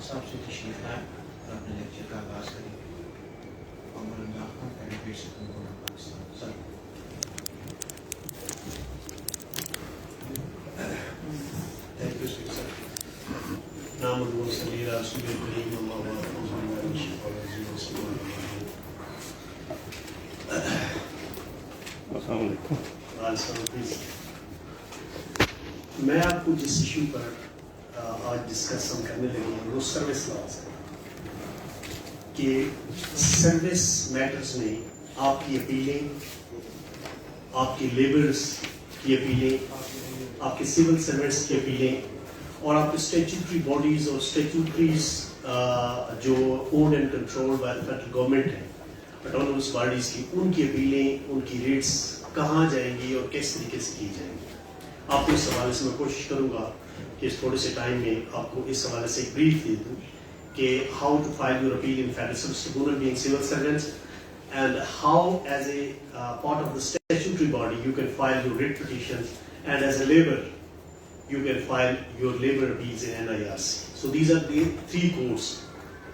صاحب سے تشریف لائے اور اپنے لیکچر کا آغاز کریں گے. Umar Ullah Khan advocate supreme court of Pakistan. Sir thank you sir. نام صلی اللہ رسول کریم اللہ السلام علیکم. میں آپ کو جس ایشو پر آج ڈسکس ہم کرنے لگے ہیں وہ سروس لاز ہے کہ سروس میٹرز میں آپ کی اپیلیں، آپ کی لیبرز کی اپیلیں، آپ کے سول سروینٹس کی اپیلیں اور آپ کے اسٹیچوٹری باڈیز اور اسٹیچوٹریز جو owned and control by federal government ہے، اٹونومس باڈیز کی، ان کی اپیلیں، ان کی ریٹس کہاں جائیں گی اور کس طریقے سے کی جائیں گی. آپ کو اس حوالے سے میں کوشش کروں گا کہ اس تھوڑے سے ٹائم میں آپ کو اس حوالے سے ایک بریف دے دوں کہ how to file your appeal in federal service tribunal being civil servants and how as a part of the statutory body you can file your writ petitions and as a labour you can file your labor appeals in NIRC. So these are the three codes.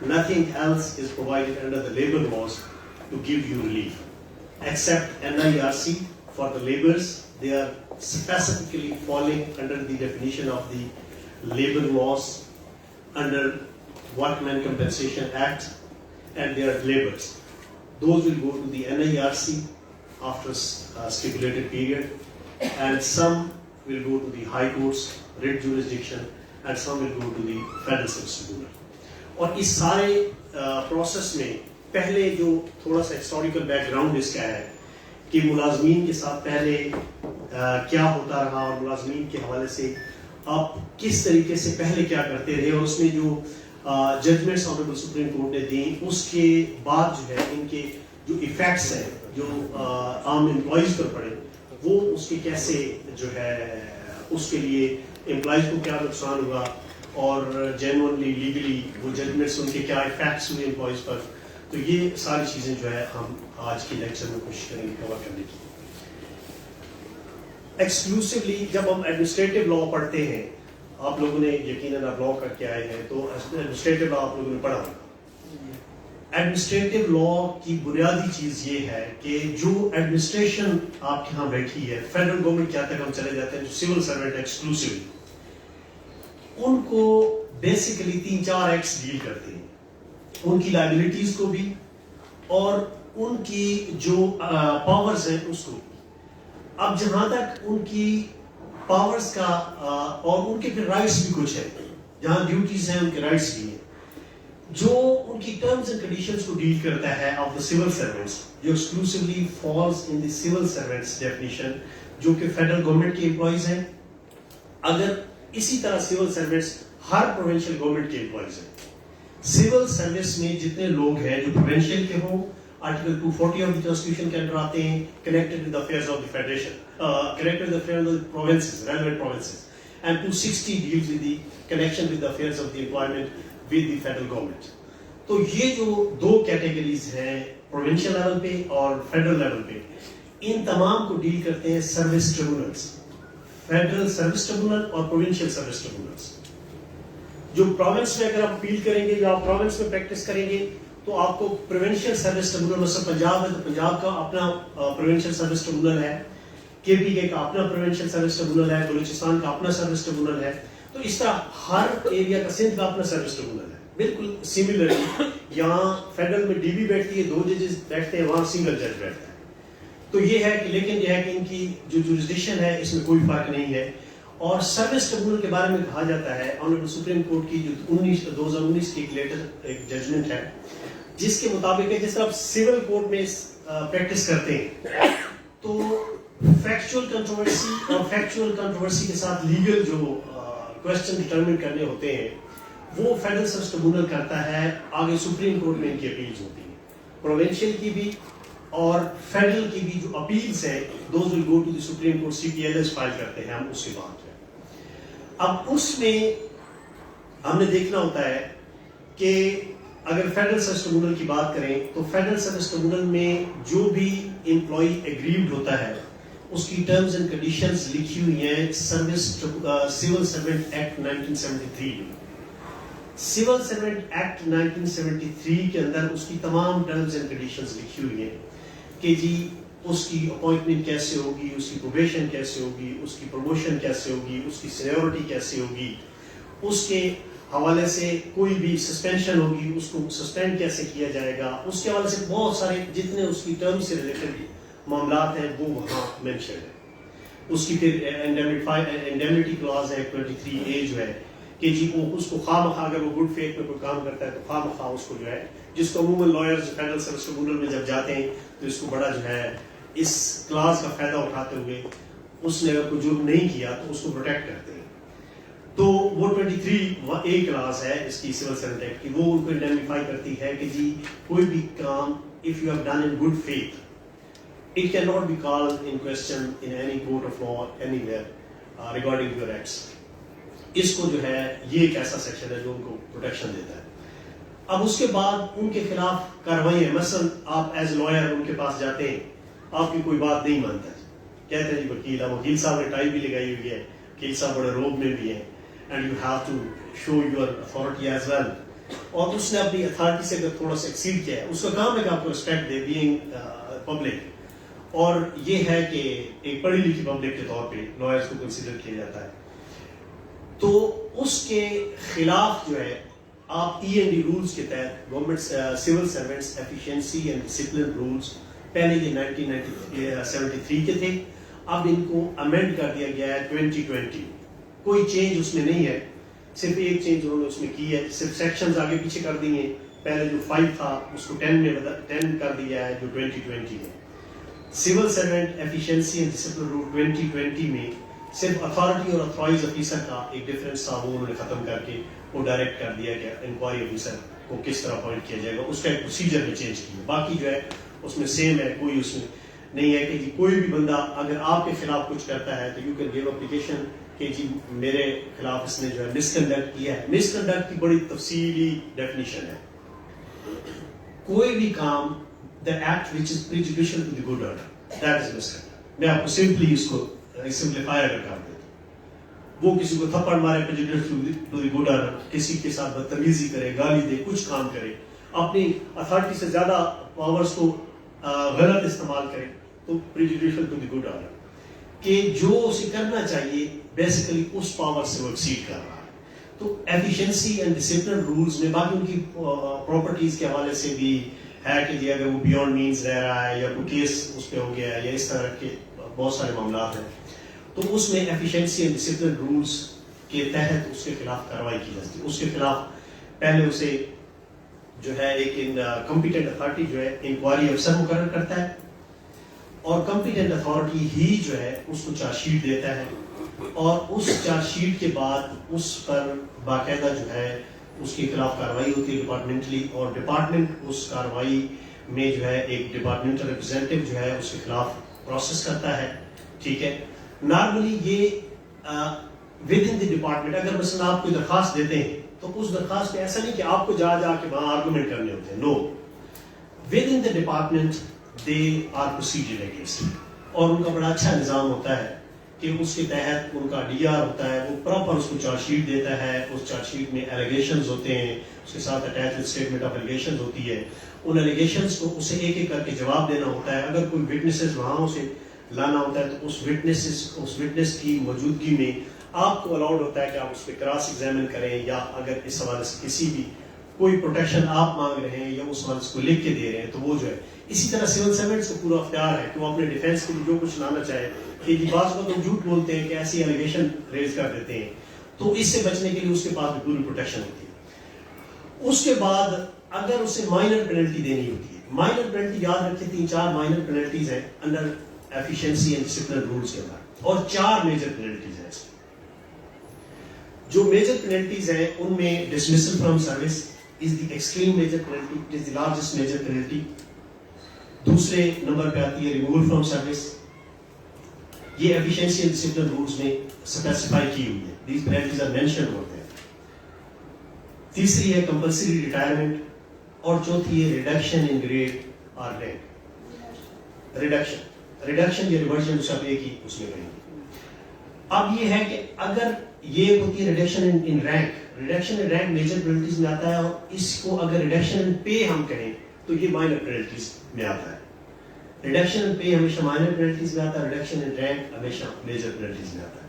Nothing else is provided under the labor laws to give you relief except NIRC. For the laborers, they are specifically falling under the definition of the labor laws under Workmen Compensation Act, and they are laborers. Those will go to the NIRC after a stipulated period, and some will go to the high courts, writ jurisdiction, and some will go to the federal service tribunal. اور اس سارے process میں پہلے جو تھوڑا سا historical back ground اس کا ہے کہ ملازمین کے ساتھ پہلے کیا ہوتا رہا اور ملازمین کے حوالے سے آپ کس طریقے سے پہلے کیا کرتے رہے، اور اس میں جو ججمنٹس آنریبل سپریم کورٹ نے دیں اس کے بعد جو ہے ان کے جو ایفیکٹس ہیں جو عام امپلائیز پر پڑے وہ اس کے کیسے جو ہے اس کے لیے امپلائیز کو کیا نقصان ہوا اور جینوئنلی لیگلی وہ ججمنٹس ان کے کیا ایفیکٹس ہوئے امپلائیز پر. تو یہ ساری چیزیں جو ہے ہم آج کے لیکچر میں کوشش کریں گے کور کرنے کی. ایکسکلوسیولی جب ہم ایڈمنسٹریٹو لا پڑھتے ہیں، آپ لوگوں نے یقیناً آپ لا کر کے آئے ہیں تو ایڈمنسٹریٹو لا آپ لوگوں نے پڑھا ہوگا. ایڈمنسٹریٹو لا کی بنیادی چیز یہ ہے کہ جو ایڈمنسٹریشن آپ کے ہاں بیٹھی ہے، فیڈرل گورنمنٹ کیا تک ہم چلے جاتے ہیں جو سول سروینٹ ایکسکلوسیولی، ان کو بیسیکلی 3-4 ایکٹس ڈیل کرتے ہیں، ان کی لائبلٹیز کو بھی اور ان کی جو پاورز ہیں اس کو بھی. اب جہاں تک ان کی پاورز کا اور ان کے پھر رائٹس بھی کچھ ہیں، جہاں ڈیوٹیز ہیں ان کے رائٹس بھی ہیں، جو ان کی ٹرمز اینڈ کنڈیشنز کو ڈیل کرتا ہے آف دا سول سروینٹس، جو exclusively falls in the civil servants definition, جو کہ فیڈرل گورنمنٹ کے امپلائیز ہیں. اگر اسی طرح سول سروینٹس ہر پروونشل گورنمنٹ کے امپلائیز ہیں. سول سروس میں جتنے لوگ ہیں جو پروونشل کے ہوں، آرٹیکل 240 آف دی کانسٹیٹیوشن کے انڈر آتے ہیں، connected with affairs of the federation, connected with affairs of the provinces, relevant provinces, and 260 deals with the connection with affairs of the employment with the federal government. تو یہ جو دو categories ہیں provincial level پہ اور federal level پہ، ان تمام کو deal کرتے ہیں service tribunals, federal service tribunal اور پروونشل سروس ٹریبونلز. جو پروونس میں اگر آپ اپیل کریں گے یا آپ پروونس میں پریکٹس کریں گے تو آپ کو پروونشل سروس ٹریبونل، مثلا پنجاب ہے تو پنجاب کا اپنا پروونشل سروس ٹریبونل ہے، کے پی کے کا اپنا پروونشل سروس ٹریبونل ہے، بلوچستان کا اپنا سروس ٹریبونل ہے. تو اس طرح ہر ایریا کا، سندھ کا اپنا سروس ٹریبونل ہے. بالکل سملرلی یہاں فیڈرل میں ڈی بی بیٹھتی ہے، 2 ججز بیٹھتے ہیں، وہاں سنگل جج بیٹھتا ہے. تو یہ ہے کہ لیکن یہ ہے کہ ان کی جو جورسڈکشن ہے اس میں کوئی فرق نہیں ہے. اور سروس ٹریبونل کے بارے میں کہا جاتا ہے آنریبل سپریم کورٹ کی جو 2019 کی ایک لیٹر ایک ججمنٹ ہے جس کے مطابق ہے جس طرح آپ سول کورٹ میں پریکٹس کرتے ہیں تو فیکچوئل کنٹروورسی اور فیکچوئل کنٹروورسی کے ساتھ لیگل جو کوسچن ڈٹرمن کرنے ہوتے ہیں وہ فیڈرل سروس ٹریبونل کرتا ہے. آگے سپریم کورٹ میں ان کی اپیلز ہوتی ہیں، پروونشل کی بھی اور فیڈرل کی بھی جو اپیلز ہیں those will go to the supreme court. C P L S file کرتے ہیں ہم اس کے بعد. اب اس میں ہم نے دیکھنا ہوتا ہے کہ اگر فیڈرل سروس ٹریبونل کی بات کریں تو فیڈرل سروس ٹریبونل میں جو بھی امپلائی ایگریوڈ ہوتا ہے اس کی ٹرمز اینڈ کنڈیشنز لکھی ہوئی ہیں سول سروینٹ ایکٹ 1973 میں. سول سروینٹ ایکٹ 1973 کے اندر اس کی تمام ٹرمز اینڈ کنڈیشنز لکھی ہوئی ہیں کہ جی اس کی اپوائنٹمنٹ کیسے ہوگی, اس کی پروبیشن کیسے ہوگی, اس کی پروموشن کیسے ہوگی, اس کی سینیورٹی کیسے ہوگی, اس کے حوالے سے کوئی بھی سسپینشن ہوگی اس کو سسپینڈ کیسے کیا جائے گا, اس کے حوالے سے بہت سارے جتنے اس کی ٹرم سے ریلیٹڈ معاملات ہیں وہ وہاں مینشن ہے. اس کی پھر انڈیمنٹی کلاز ہے 23A جو ہے کہ جی وہ اس کو خواہ مخواہ اگر وہ گڈ فیتھ میں کوئی کام کرتا ہے تو خواہ مخواہ اس کو جو ہے, جس کو عموماً لائرز فیڈرل سروس ٹریبیونل میں جب جاتے ہیں تو اس کو بڑا جو ہے اس کلاس کا فائدہ اٹھاتے ہوئے اس نے اگر کوئی جرم نہیں کیا تو اس کو پروٹیکٹ کرتے ہیں. تو وہ 23A کلاس ہے اس کی سول سروینٹ ایکٹ کی, وہ ان کو آئیڈینٹیفائی کرتی ہے کہ جی کوئی بھی کام if you have done in good faith it cannot be called in question in any court of law anywhere regarding your acts. اس کو جو ہے یہ ایک ایسا سیکشن ہے جو ان کو پروٹیکشن دیتا ہے. اب اس کے بعد ان کے خلاف کارروائی ہے, مثلا آپ ایز لائر ان کے پاس جاتے ہیں, آپ کی کوئی بات نہیں مانتا, کہتے ہیں جی وکیل, اب وکیل صاحب نے ٹائی بھی لگائی ہوئی ہے, وکیل صاحب بڑے روب میں بھی ہیں, and you have to show your authority as well, اور اس نے اپنی اتھارٹی سے اگر تھوڑا سا ایکسیڈ کیا ہے اس کا کام ہے کہ آپ کو ریسپیکٹ دے بینگ پبلک, اور یہ ہے کہ ایک پڑھی لکھی پبلک کے طور پہ لائرز کو کنسیڈر کیا جاتا ہے. تو اس کے خلاف جو ہے آپ E&D رولز کے تحت government civil servants efficiency and discipline rules پہلے یہ 1973 کے تھے, اب ان کو امینڈ کر دیا گیا ہے 2020. کوئی چینج اس میں نہیں ہے, صرف ایک چینج انہوں نے اس میں کی ہے, صرف سیکشنز آگے پیچھے کر دیے ہیں, پہلے جو 5 تھا اس کو 10 میں 10 کر دیا ہے جو 2020 ہے. Civil servant efficiency and discipline rule 2020 میں صرف اتھارٹی اور اتھرائز آفیسر کا ایک ڈفرینس تھا, وہ انہوں نے ختم کر کے وہ ڈائریکٹ کر دیا کہ انکوائری آفیسر کو کس طرح اپوائنٹ کیا جائے گا, اس کا ایک پروسیجر میں چینج کیا. باقی جو ہے اس میں سیم ہے, کوئی اس میں نہیں ہے کہ جی کوئی بھی بندہ اگر آپ کے خلاف کچھ کرتا ہے تو یو کین گیو اپلیکیشن کہ جی میرے خلاف اس نے جو ہے مس کنڈکٹ کیا ہے. مس کنڈکٹ کی بڑی تفصیلی ڈیفینیشن ہے. کوئی بھی کام the act which is prejudicial to the good order, that is misconduct. میں آپ کو سمپلی اس کو سمپلیفائی اگر کر دیں, وہ کسی کو تھپڑ مارے prejudicial to the good order, کسی کے ساتھ بدتمیزی کرے, گالی دے, کچھ کام کرے, اپنی اتھارٹی سے زیادہ پاورز کو غلط استعمال کرے, تو prejudicial to the good order کہ جو اسے کرنا چاہیے بیسیکلی اس پاور سے وہ ایکسیڈ کر رہا ہے. تو ایفیشینسی اینڈ ڈسپلن رولز میں باقی ان کی پراپرٹیز کے حوالے سے بھی ہے کہ جی اگر وہ بیونڈ مینز رہ رہا ہے یا کوئی کیس اس پہ ہو گیا ہے یا اس طرح کے بہت سارے معاملات ہیں, تو اس میں ایفیشینسی اینڈ ڈسپلن رولز کے تحت اس کے خلاف کارروائی کی جاتی ہے. اس کے خلاف پہلے اسے جو ہے ایک کمپیٹنٹ اتھارٹی جو ہے انکوائری افسر مقرر کرتا ہے, اور کمپیٹنٹ اتھارٹی ہی جو ہے اس کو چارج شیٹ دیتا ہے, اور اس چارج شیٹ کے بعد اس پر باقاعدہ جو ہے اس کے خلاف کارروائی ہوتی ہے ڈپارٹمنٹلی, اور ڈپارٹمنٹ اس کارروائی میں جو ہے ایک ڈپارٹمنٹل ریپرزینٹیو جو ہے اس کے خلاف پروسیس کرتا ہے. ٹھیک ہے, نارملی یہ ود ان دی ڈپارٹمنٹ اگر مثلا آپ کوئی درخواست دیتے ہیں تو اس درخواست میں ایسا نہیں کہ آپ کو جا کے وہاں آرگومنٹ کرنے ہوتے ہیں, no, with in the department they are proceeding against, اور ان کا بڑا اچھا نظام ہوتا ہے کہ اس کے تحت ان کا DR ہوتا ہے, وہ پراپر اس کو چارج شیٹ دیتا ہے, اس چارج شیٹ میں ایلیگیشنز ہوتے ہیں, اس کے ساتھ اٹیچ اسٹیٹمنٹ آف ایلیگیشنز ہوتی ہے, ان ایلیگیشنز کو اسے ایک ایک کر کے جواب دینا ہوتا ہے. اگر کوئی وٹنسز وہاں اسے لانا ہوتا ہے تو اس وٹنس کی موجودگی میں آپ کو الاؤڈ ہوتا ہے کہ آپ اس پہ کراس ایگزامن کریں, یا اگر اس حوالے سے کسی بھی کوئی پروٹیکشن آپ مانگ رہے ہیں یا اس حوالے سے کو لکھ کے دے رہے ہیں تو وہ جو ہے. اسی طرح سول سروینٹس کو پورا اختیار ہے کہ وہ اپنے ڈیفینس کے لیے جو کچھ لانا چاہے, کہ جی بعض وقت ہم جھوٹ بولتے ہیں کہ ایسی ایلیگیشن ریز کر دیتے ہیں, تو اس سے بچنے کے لیے اس کے پاس بھی پوری پروٹیکشن ہوتی ہے. اس کے بعد اگر اسے مائنر پینلٹی دینی ہوتی ہے, مائنر پینلٹی یاد رکھیں 3-4 مائنر پینلٹیز ہیں under efficiency and discipline rules کے اندر, اور 4 میجر پینلٹیز ہیں. جو میجر پینلٹیز ہیں ان میں dismissal from service is the extreme major penalty, it is the largest major penalty. دوسرے نمبر پہ آتی ہے ریموول فرام سروس, یہ ایفیشینسی اینڈ ڈسپلن رولز میں اسپیسیفائی کی ہوئی ہے, دیز پینلٹیز آر مینشنڈ ہوتے ہیں. تیسری ہے کمپلسری ریٹائرمنٹ, اور چوتھی ہے ریڈکشن ان گریڈ اور رینک. ریڈکشن یا ریورژن سب ایک ہی اس میں کہیں گے. اب یہ ہے کہ اگر یہ ہوتی ہے reduction in rank, reduction in rank major penalties میں آتا ہے, اور اس کو اگر ریڈکشن ان پے ہم کہیں تو یہ مائنر پینلٹیز میں آتا ہے. ریڈکشن ان پے ہمیشہ مائنر پینلٹیز میں آتا ہے, ریڈکشن ان رینک ہمیشہ میجر پینلٹیز میں آتا ہے.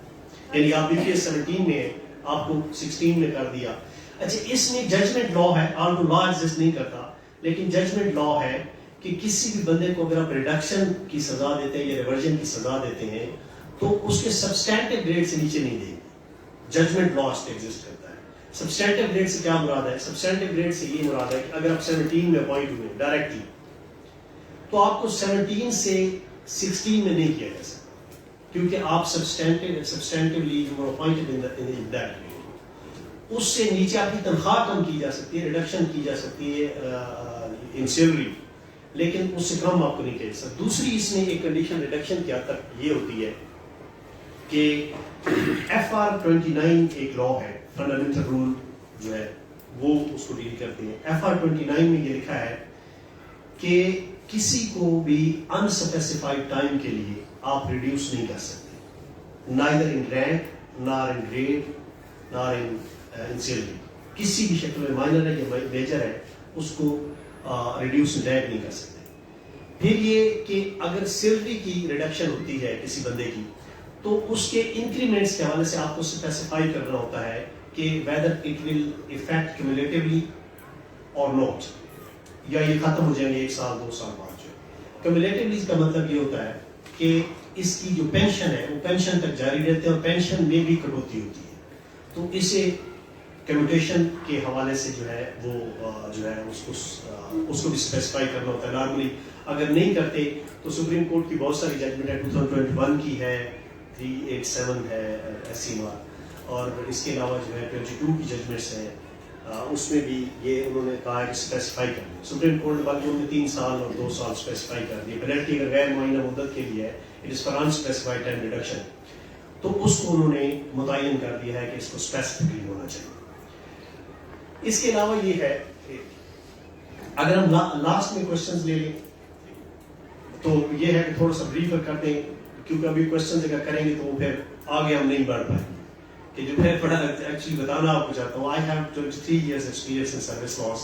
یعنی آپ BPS 17 میں آپ کو 16 میں کر دیا. اچھا, اس میں ججمنٹ لا ہے, آل ٹو لا ایگزسٹ نہیں کرتا, لیکن ججمنٹ لا ہے کہ کسی بھی بندے کو اگر آپ ریڈکشن کی سزا دیتے ہیں یا ریورژن کی سزا دیتے ہیں تو اس کے سبسٹینٹیو گریڈ سے نیچے نہیں دیں گے. ججمنٹ لا ایگزسٹ کرتا ہے. سبسٹینٹیو گریڈ سے کیا مراد ہے؟ سبسٹینٹیو گریڈ سے یہ مراد ہے کہ اگر آپ 17 میں اپوائنٹ ہوئے ڈائریکٹلی تو آپ کو 17 سے 16 میں نہیں کیا جا سکتا, کیونکہ آپ سبسٹینٹیولی اپوائنٹڈ ان دیٹ گریڈ. اس سے نیچے آپ کی تنخواہ کم کی جا سکتی ہے, ریڈکشن کی جا سکتی ہے ان سیلری, لیکن اس سے کم آپ کو نہیں کیا جا سکتا. دوسری اس میں ایک کنڈیشن ریڈکشن کیا تک یہ ہوتی ہے کہ FR 29 ایک لا ہے, فنڈامنٹل رول جو ہے وہ اس کو ڈیل کرتے ہیں. FR 29 میں یہ لکھا ہے کہ کسی کو بھی انسپیسیفائڈ ٹائم کے لیے آپ ریڈیوس نہیں کر سکتے, نائدر ان رینک نار ان گریڈ نار ان سیلری. کسی بھی شکل میں مائنر ہے یا میجر ہے اس کو ریڈیوس رینک نہیں کر سکتے. پھر یہ کہ اگر سیلری کی ریڈکشن ہوتی ہے کسی بندے کی تو اس کے انکریمنٹس کے حوالے سے آپ کو اسپیسیفائی کرنا ہوتا ہے کہ whether it will affect cumulatively or not, یا یہ ختم ہو جائیں گے 1 سال 2 سال بعد. جو cumulatively کا مطلب یہ ہوتا ہے کہ اس کی جو پینشن ہے وہ پینشن تک جاری رہتے ہیں اور پینشن میں بھی کٹوتی ہوتی ہے, تو اسے کمیوٹیشن کے حوالے سے جو ہے وہ جو ہے اس کو بھی اسپیسیفائی کرنا ہوتا ہے. نارملی اگر نہیں کرتے تو سپریم کورٹ کی بہت ساری ججمنٹ ہے, 2021 کی ہے, 387 ہے SCMR, اور اس کے علاوہ جو ہے 22 کی ججمنٹس ہیں, اس میں بھی یہ انہوں نے کہا ہے کہ اسپیسیفائی کر دیا. سپریم کورٹ باقی انہوں نے 3 سال اور 2 سال اسپیسیفائی کر دیے. پینلٹی اگر غیر معینہ مدت کے لیے ہے, it is for unspecified time reduction, تو اس کو انہوں نے متعین کر دیا ہے کہ اس کو اسپیسیفکلی ہونا چاہیے. اس کے علاوہ یہ ہے کہ اگر ہم لاسٹ میں کوشچنز لے لیں تو یہ ہے کہ تھوڑا سا بریف کر دیں, کیونکہ ابھی کوشچنز اگر کریں گے تو وہ پھر آگے ہم نہیں بڑھ پائیں گے. کہ جو میں بڑا ایکچولی بتانا آپ کو چاہتا ہوں, I have 23 years experience in service laws.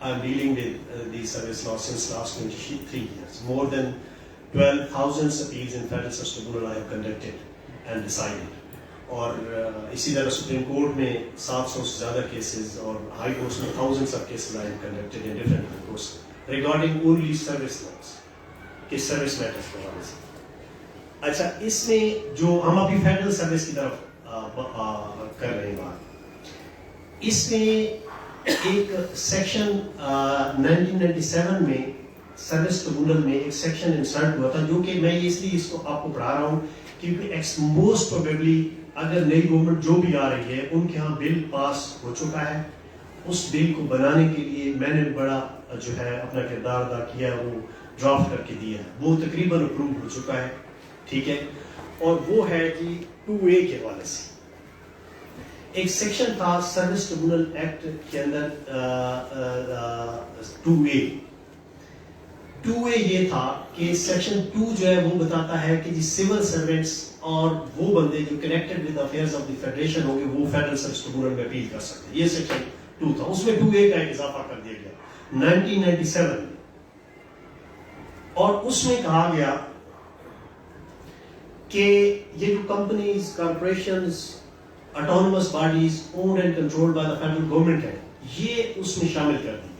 I am dealing with these service laws since last 23 years. More than 12,000 appeals in federal service tribunal I have conducted and decided. اور اسی طرح سپریم کورٹ میں 700 سے زیادہ cases, اور high courts میں thousands of cases I have conducted in different courts regarding only service laws, کہ service matters کے حوالے سے. اچھا, اس میں جو ہم ابھی فیڈرل سروس کی طرف کر رہے ہیں بات, اس میں ایک سیکشن 1997 میں سروس ٹریبونل میں ایک سیکشن انسرٹ ہوا تھا, جو کہ میں اس لیے اس کو آپ کو پڑھا رہا ہوں کیونکہ موسٹ پروبیبلی اگر نئی گورنمنٹ جو بھی آ رہی ہے ان کے ہاں بل پاس ہو چکا ہے. اس بل کو بنانے کے لیے میں نے بڑا جو ہے اپنا کردار ادا کیا, وہ ڈرافٹ کر کے دیا ہے, وہ تقریباً اپروو ہو چکا ہے. ٹھیک ہے, اور وہ ہے کہ 2A کے حوالے سے ایک سیکشن تھا سروس ٹریبونل ایکٹ کے اندر 2A یہ تھا کہ سیکشن 2 جو ہے وہ بتاتا ہے کہ جی سول سروینٹس اور وہ بندے جو connected with affairs of the federation ہوں گے وہ فیڈرل سروس ٹریبونل میں اپیل کر سکتے ہیں. یہ سیکشن 2 تھا, اس میں 2A کا ایک اضافہ کر دیا گیا 1997 میں, اور اس میں کہا گیا کہ یہ جو companies, corporations, autonomous bodies owned and controlled by the federal government ہے, یہ اس میں شامل کر دی گئی,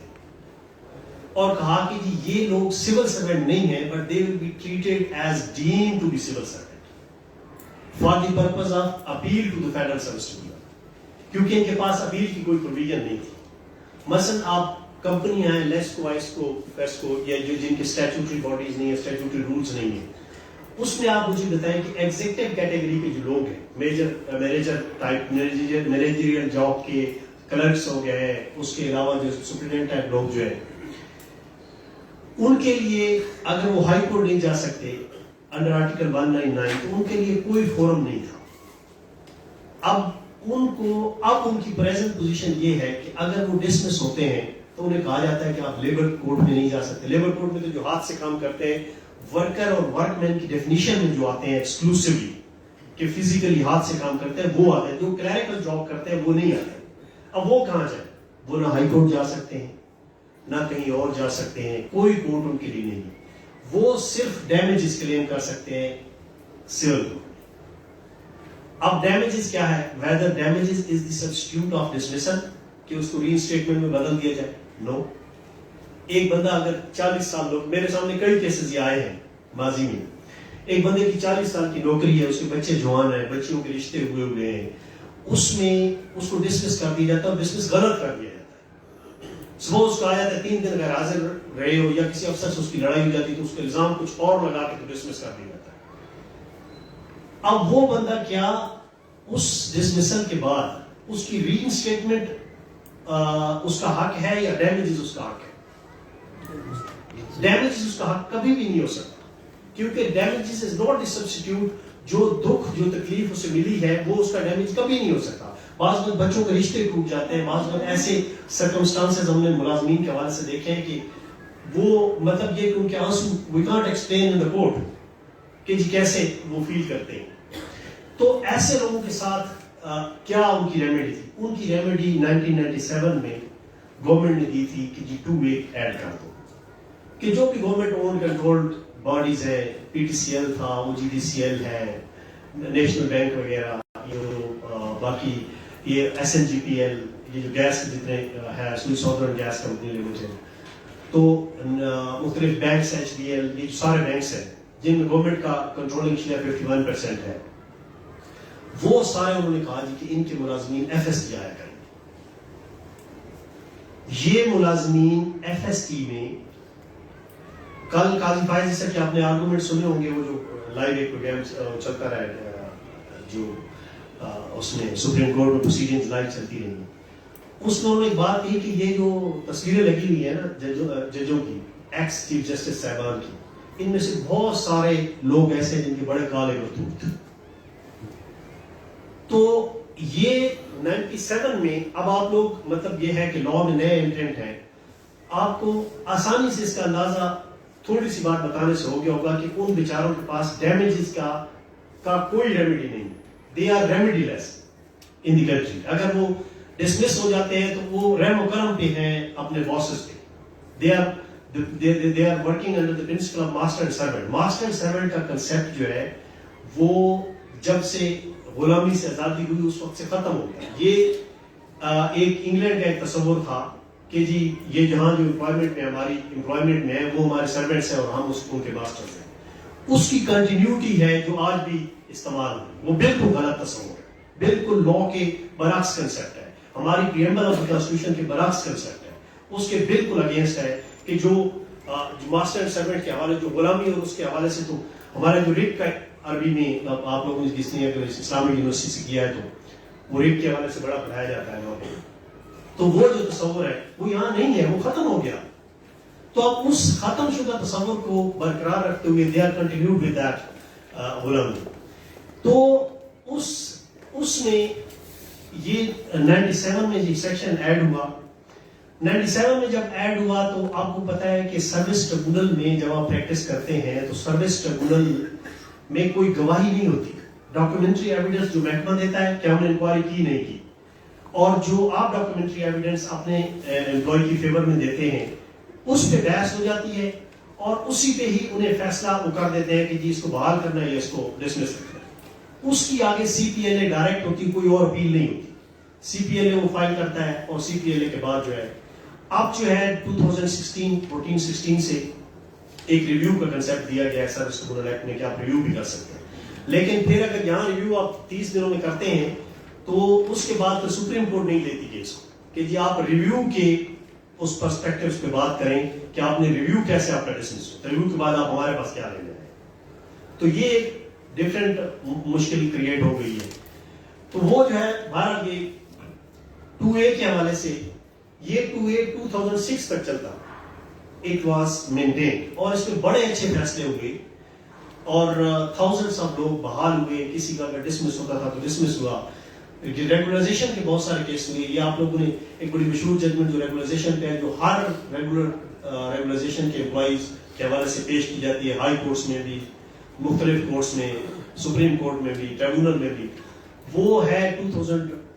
اور کہا کہ جی یہ لوگ سول سروینٹ نہیں ہیں, but they will be treated as deemed to be civil servant for the purpose of appeal to the federal service tribunal, کیونکہ ان کے پاس اپیل کی کوئی پروویژن نہیں تھی. مثلا آپ کمپنیاں ہیں لیسکو, وائسکو, فیسکو, یا جو جن کے اسٹیچوٹری باڈیز نہیں ہیں, اسٹیچوٹری رولز نہیں ہیں, اس میں آپ مجھے بتائیں کہ ایگزیکٹو کیٹیگری کے جو لوگ ہیں, مینیجر ٹائپ, مینیجریل جاب کے کلرکس ہو گئے ہیں, اس کے علاوہ جو سپرنٹینڈنٹ ٹائپ لوگ جو ہیں, ان کے لیے اگر وہ ہائی کورٹ نہیں جا سکتے انڈر آرٹیکل 199 تو ان کے لیے کوئی فورم نہیں تھا. اب ان کی پریزنٹ پوزیشن یہ ہے کہ اگر وہ ڈسمس ہوتے ہیں تو انہیں کہا جاتا ہے کہ آپ لیبر کورٹ میں نہیں جا سکتے. لیبر کورٹ میں تو جو ہاتھ سے کام کرتے ہیں, ورکر اور ورک مین کی ڈیفینیشن میں جو آتے ہیں ایکسکلوسیولی کہ فزیکلی ہاتھ سے کام کرتے ہیں وہ آتے ہیں, جو کلیریکل جاب کرتے ہیں وہ نہیں آتے. اب وہ کہاں جائیں؟ وہ نہ ہائی کورٹ جا سکتے ہیں نہ کہیں اور جا سکتے ہیں, کوئی کورٹ ان کے لیے نہیں ہے. وہ صرف ڈیمیجز کلیم کر سکتے ہیں سول کورٹ. اب ڈیمیجز کیا ہے؟ Weather damages is the substitute of dismissal, کہ اس کو ری انسٹیٹمنٹ میں بدل دیا جائے. نو. ایک بندہ اگر 40 سال, لوگ میرے سامنے کئی کیسز یہ آئے ہیں ماضی میں, ایک بندے کی 40 سال کی نوکری ہے, اس کے بچے جوان ہیں, بچیوں کے رشتے ہوئے ہیں, اس میں اس کو ڈسمس کر دیا جاتا ہے, ڈسمس غلط کر دیا جاتا ہے. صبح اس کو آیا تھا 3 دن اگر حاضر رہے ہو یا کسی افسر سے اس کی لڑائی ہو جاتی تو اس کا الزام کچھ اور لگا کے تو ڈسمس کر دیا جاتا ہے. اب وہ بندہ کیا اس ڈسمسل کے بعد اس کی ری انسٹیٹمنٹ اس کا حق ہے یا ڈیمیجز اس کا حق ہے؟ ڈیمیجز اس کا حق کبھی بھی نہیں ہو سکتا, کیونکہ damages is not the substitute. جو دکھ جو تکلیف اسے ملی ہے وہ اس کا ڈیمیج کبھی نہیں ہو سکتا. بعض وقت بچوں کے رشتے ٹوٹ جاتے ہیں, بعض وقت ایسے سرکمسٹانسز ہم نے ملازمین کے حوالے سے دیکھے ہیں کہ وہ مطلب یہ کہ ان کے آنسو we can't explain in the court کہ جی کیسے وہ فیل کرتے ہیں. تو ایسے لوگوں کے ساتھ کیا ان کی ریمیڈی تھی؟ ان کی ریمیڈی 1997 میں گورنمنٹ نے دی تھی کہ جی 2A ایڈ کر دو, کہ جو بھی گورنمنٹ اون کنٹرولڈ باڈیز ہیں, PTCL تھا, OGDCL ہے, نیشنل بینک وغیرہ, باقی یہ SNGPL, یہ جو گیس جتنے ہے, سادرن گیس کمپنی لمیٹڈ, تو مختلف بینکس, HBL, یہ سارے بینکس ہیں جن میں گورنمنٹ کا کنٹرولنگ شیئر 51% ہے, وہ سارے انہوں نے کہا جی کہ ان کے ملازمین FST آیا کریں. یہ ملازمین FST میں کل قاضی فائز جیسا کہ آپ نے آرگومنٹ سنے ہوں گے, وہ جو لائیو ایک پروگرام چلتا رہا جو اس میں سپریم کورٹ میں پروسیڈنگز لائیو چلتی رہی, اس میں انہوں نے ایک بات کہی کہ یہ جو تصویریں لگی ہوئی ہیں نا ججوں کی, ایکس چیف جسٹس صاحبان کی, ان میں سے بہت سارے لوگ ایسے ہیں جن کے بڑے کالے کرتوت تھے. تو یہ 97 میں, اب آپ لوگ مطلب یہ ہے کہ لا میں نئے انٹینٹ ہیں, آپ کو آسانی سے اس کا اندازہ تھوڑی سی بات بتانے سے ہو گیا ہوگا کہ ان بیچاروں کے پاس ڈیمیجز کا کوئی ریمیڈی نہیں. They are remediless in the country. اگر وہ ڈسمس ہو جاتے ہیں تو وہ رحم و کرم پہ ہیں اپنے باسز پہ. They are working under the principle of master and servant. Master and servant کا کنسیپٹ جو ہے وہ جب سے غلامی سے آزادی ہوئی اس وقت سے ختم ہو گیا. یہ ایک انگلینڈ کا ایک تصور تھا کہ جی یہ جہاں جو امپلائمنٹ میں ہماری امپلائمنٹ میں ہے وہ ہمارے سروینٹس ہیں اور ہم اس ان کے ماسٹرز ہیں. اس کی کنٹینیوٹی ہے جو آج بھی استعمال ہوئی, وہ بالکل غلط تصور ہے, بالکل لا کے برعکس کنسیپٹ ہے, ہماری پریمبل آف کانسٹیٹیوشن کے برعکس کنسیپٹ ہے, اس کے بالکل اگینسٹ ہے کہ جو ماسٹر اینڈ سروینٹ کے حوالے جو غلامی اور اس کے حوالے سے تو ہمارے جو ریپ کا عربی میں آپ لوگوں نے جس نے اگر اسلامی یونیورسٹی سے کیا ہے تو وہ ریپ کے حوالے سے بڑا پڑھایا جاتا ہے وہاں پہ, تو وہ جو تصور ہے وہ یہاں نہیں ہے, وہ ختم ہو گیا. تو اب اس ختم شدہ تصور کو برقرار رکھتے ہوئے they are continued with that غلامی. تو اس میں یہ 97 میں یہ سیکشن ایڈ ہوا. 97 میں جب ایڈ ہوا تو آپ کو پتا ہے کہ سروس ٹریبونل میں جب آپ پریکٹس کرتے ہیں تو سروس ٹریبونل میں کوئی گواہی نہیں ہوتی. ڈاکومنٹری ایویڈنس جو محکمہ دیتا ہے کہ ہم نے انکوائری کی نہیں کی, اور جو آپ ڈاکومنٹری ایویڈنس اپنے امپلائی کی فیور میں دیتے ہیں اس پہ بحث ہو جاتی ہے, اور اسی پہ ہی انہیں فیصلہ وہ کر دیتے ہیں کہ جی اس کو بحال کرنا ہے یا اس کو ڈسمس کرنا ہے. اس کی آگے CPLA ڈائریکٹ ہوتی, کوئی اور اپیل نہیں ہوتی. CPLA وہ فائل کرتا ہے, اور CPLA کے بعد جو ہے اب جو ہے 2016 سے ایک ریویو کا کنسیپٹ دیا گیا ہے سروس ٹریبونل ایکٹ میں کہ آپ ریویو بھی کر سکتے ہیں. لیکن پھر اگر یہاں ریویو آپ 30 دنوں میں کرتے ہیں تو اس کے بعد سپریم کورٹ نہیں لیتی کیس کو کہ جی آپ ریویو کے اس پرسپیکٹیوز پہ بات کریں کہ آپ نے ریویو کیسے آپ کا ڈسمس ہو, ریویو کے بعد آپ ہمارے پاس کیا لینے آئے. تو یہ ایک ڈفرینٹ مشکل کریٹ ہو گئی ہے. تو وہ جو ہے بہرحال یہ 2A کے حوالے سے, یہ 2A 2006 تک چلتا, اٹ واز مینٹینڈ, اور اس میں بڑے اچھے فیصلے ہوئے اور تھاؤزنڈس آف لوگ بحال ہوئے. کسی کا اگر ڈسمس ہوتا تھا تو ڈسمس ہوا. ریگولرائزیشن کے بہت سارے کیس ہوئے. یہ آپ لوگوں نے ایک بڑی مشہور ججمنٹ جو ریگولرائزیشن پہ ہے, جو ہر ریگولرائزیشن کے امپلائیز کے حوالے سے پیش کی جاتی ہے, ہائی کورٹس میں بھی, مختلف کورٹس میں, سپریم کورٹ میں بھی, ٹریبونل میں بھی, وہ ہے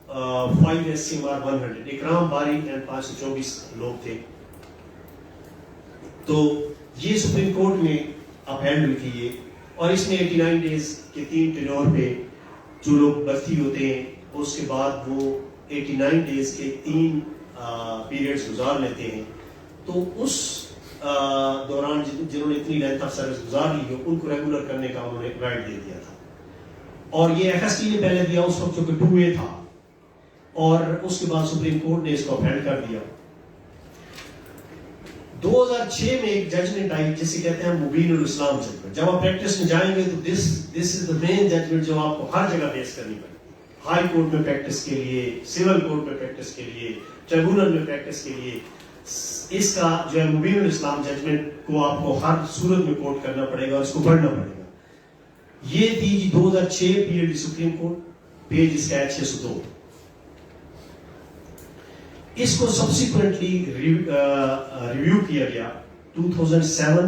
5 SCMR 100 اکرام باری اینڈ 524 لوگ تھے. تو یہ سپریم کورٹ میں اپہینڈ ہوئی تھی یہ, اور اس میں 89 ڈیز کے 3 ٹینور پہ جو لوگ بھرتی ہوتے ہیں اس کے بعد وہ 89 ڈیز کے 3 پیریڈز گزار لیتے ہیں. تو اس دوران جنہوں نے اتنی لینتھ آف سروس گزار لی ہو ان کو ریگولر کرنے کا انہوں نے رائٹ دے دیا تھا. اور یہ ایف ایس ٹی نے پہلے دیا اس وقت جو کہ 2A تھا, اور اس کے بعد سپریم کورٹ نے اس کو اپہینڈ کر دیا. 2006 میں ایک ججمنٹ آئی جسے کہتے ہیں مبین الاسلام ججمنٹ. جب آپ پریکٹس میں جائیں گے تو دس از دا مین ججمنٹ جو آپ کو ہر جگہ بیس کرنی پڑے. ہائی کورٹ میں پریکٹس کے لیے, سول کورٹ میں پریکٹس کے لیے, ٹریبونل میں پریکٹس کے لیے, اس کا جو ہے مبین الاسلام ججمنٹ کو آپ کو ہر صورت میں کوٹ کرنا پڑے گا اور اس کو پڑھنا پڑے گا. یہ تھی جی 2006 PLD سپریم کورٹ, پیج اس کا 602. اس کو سبسیکوینٹلی ریویو کیا گیا 2007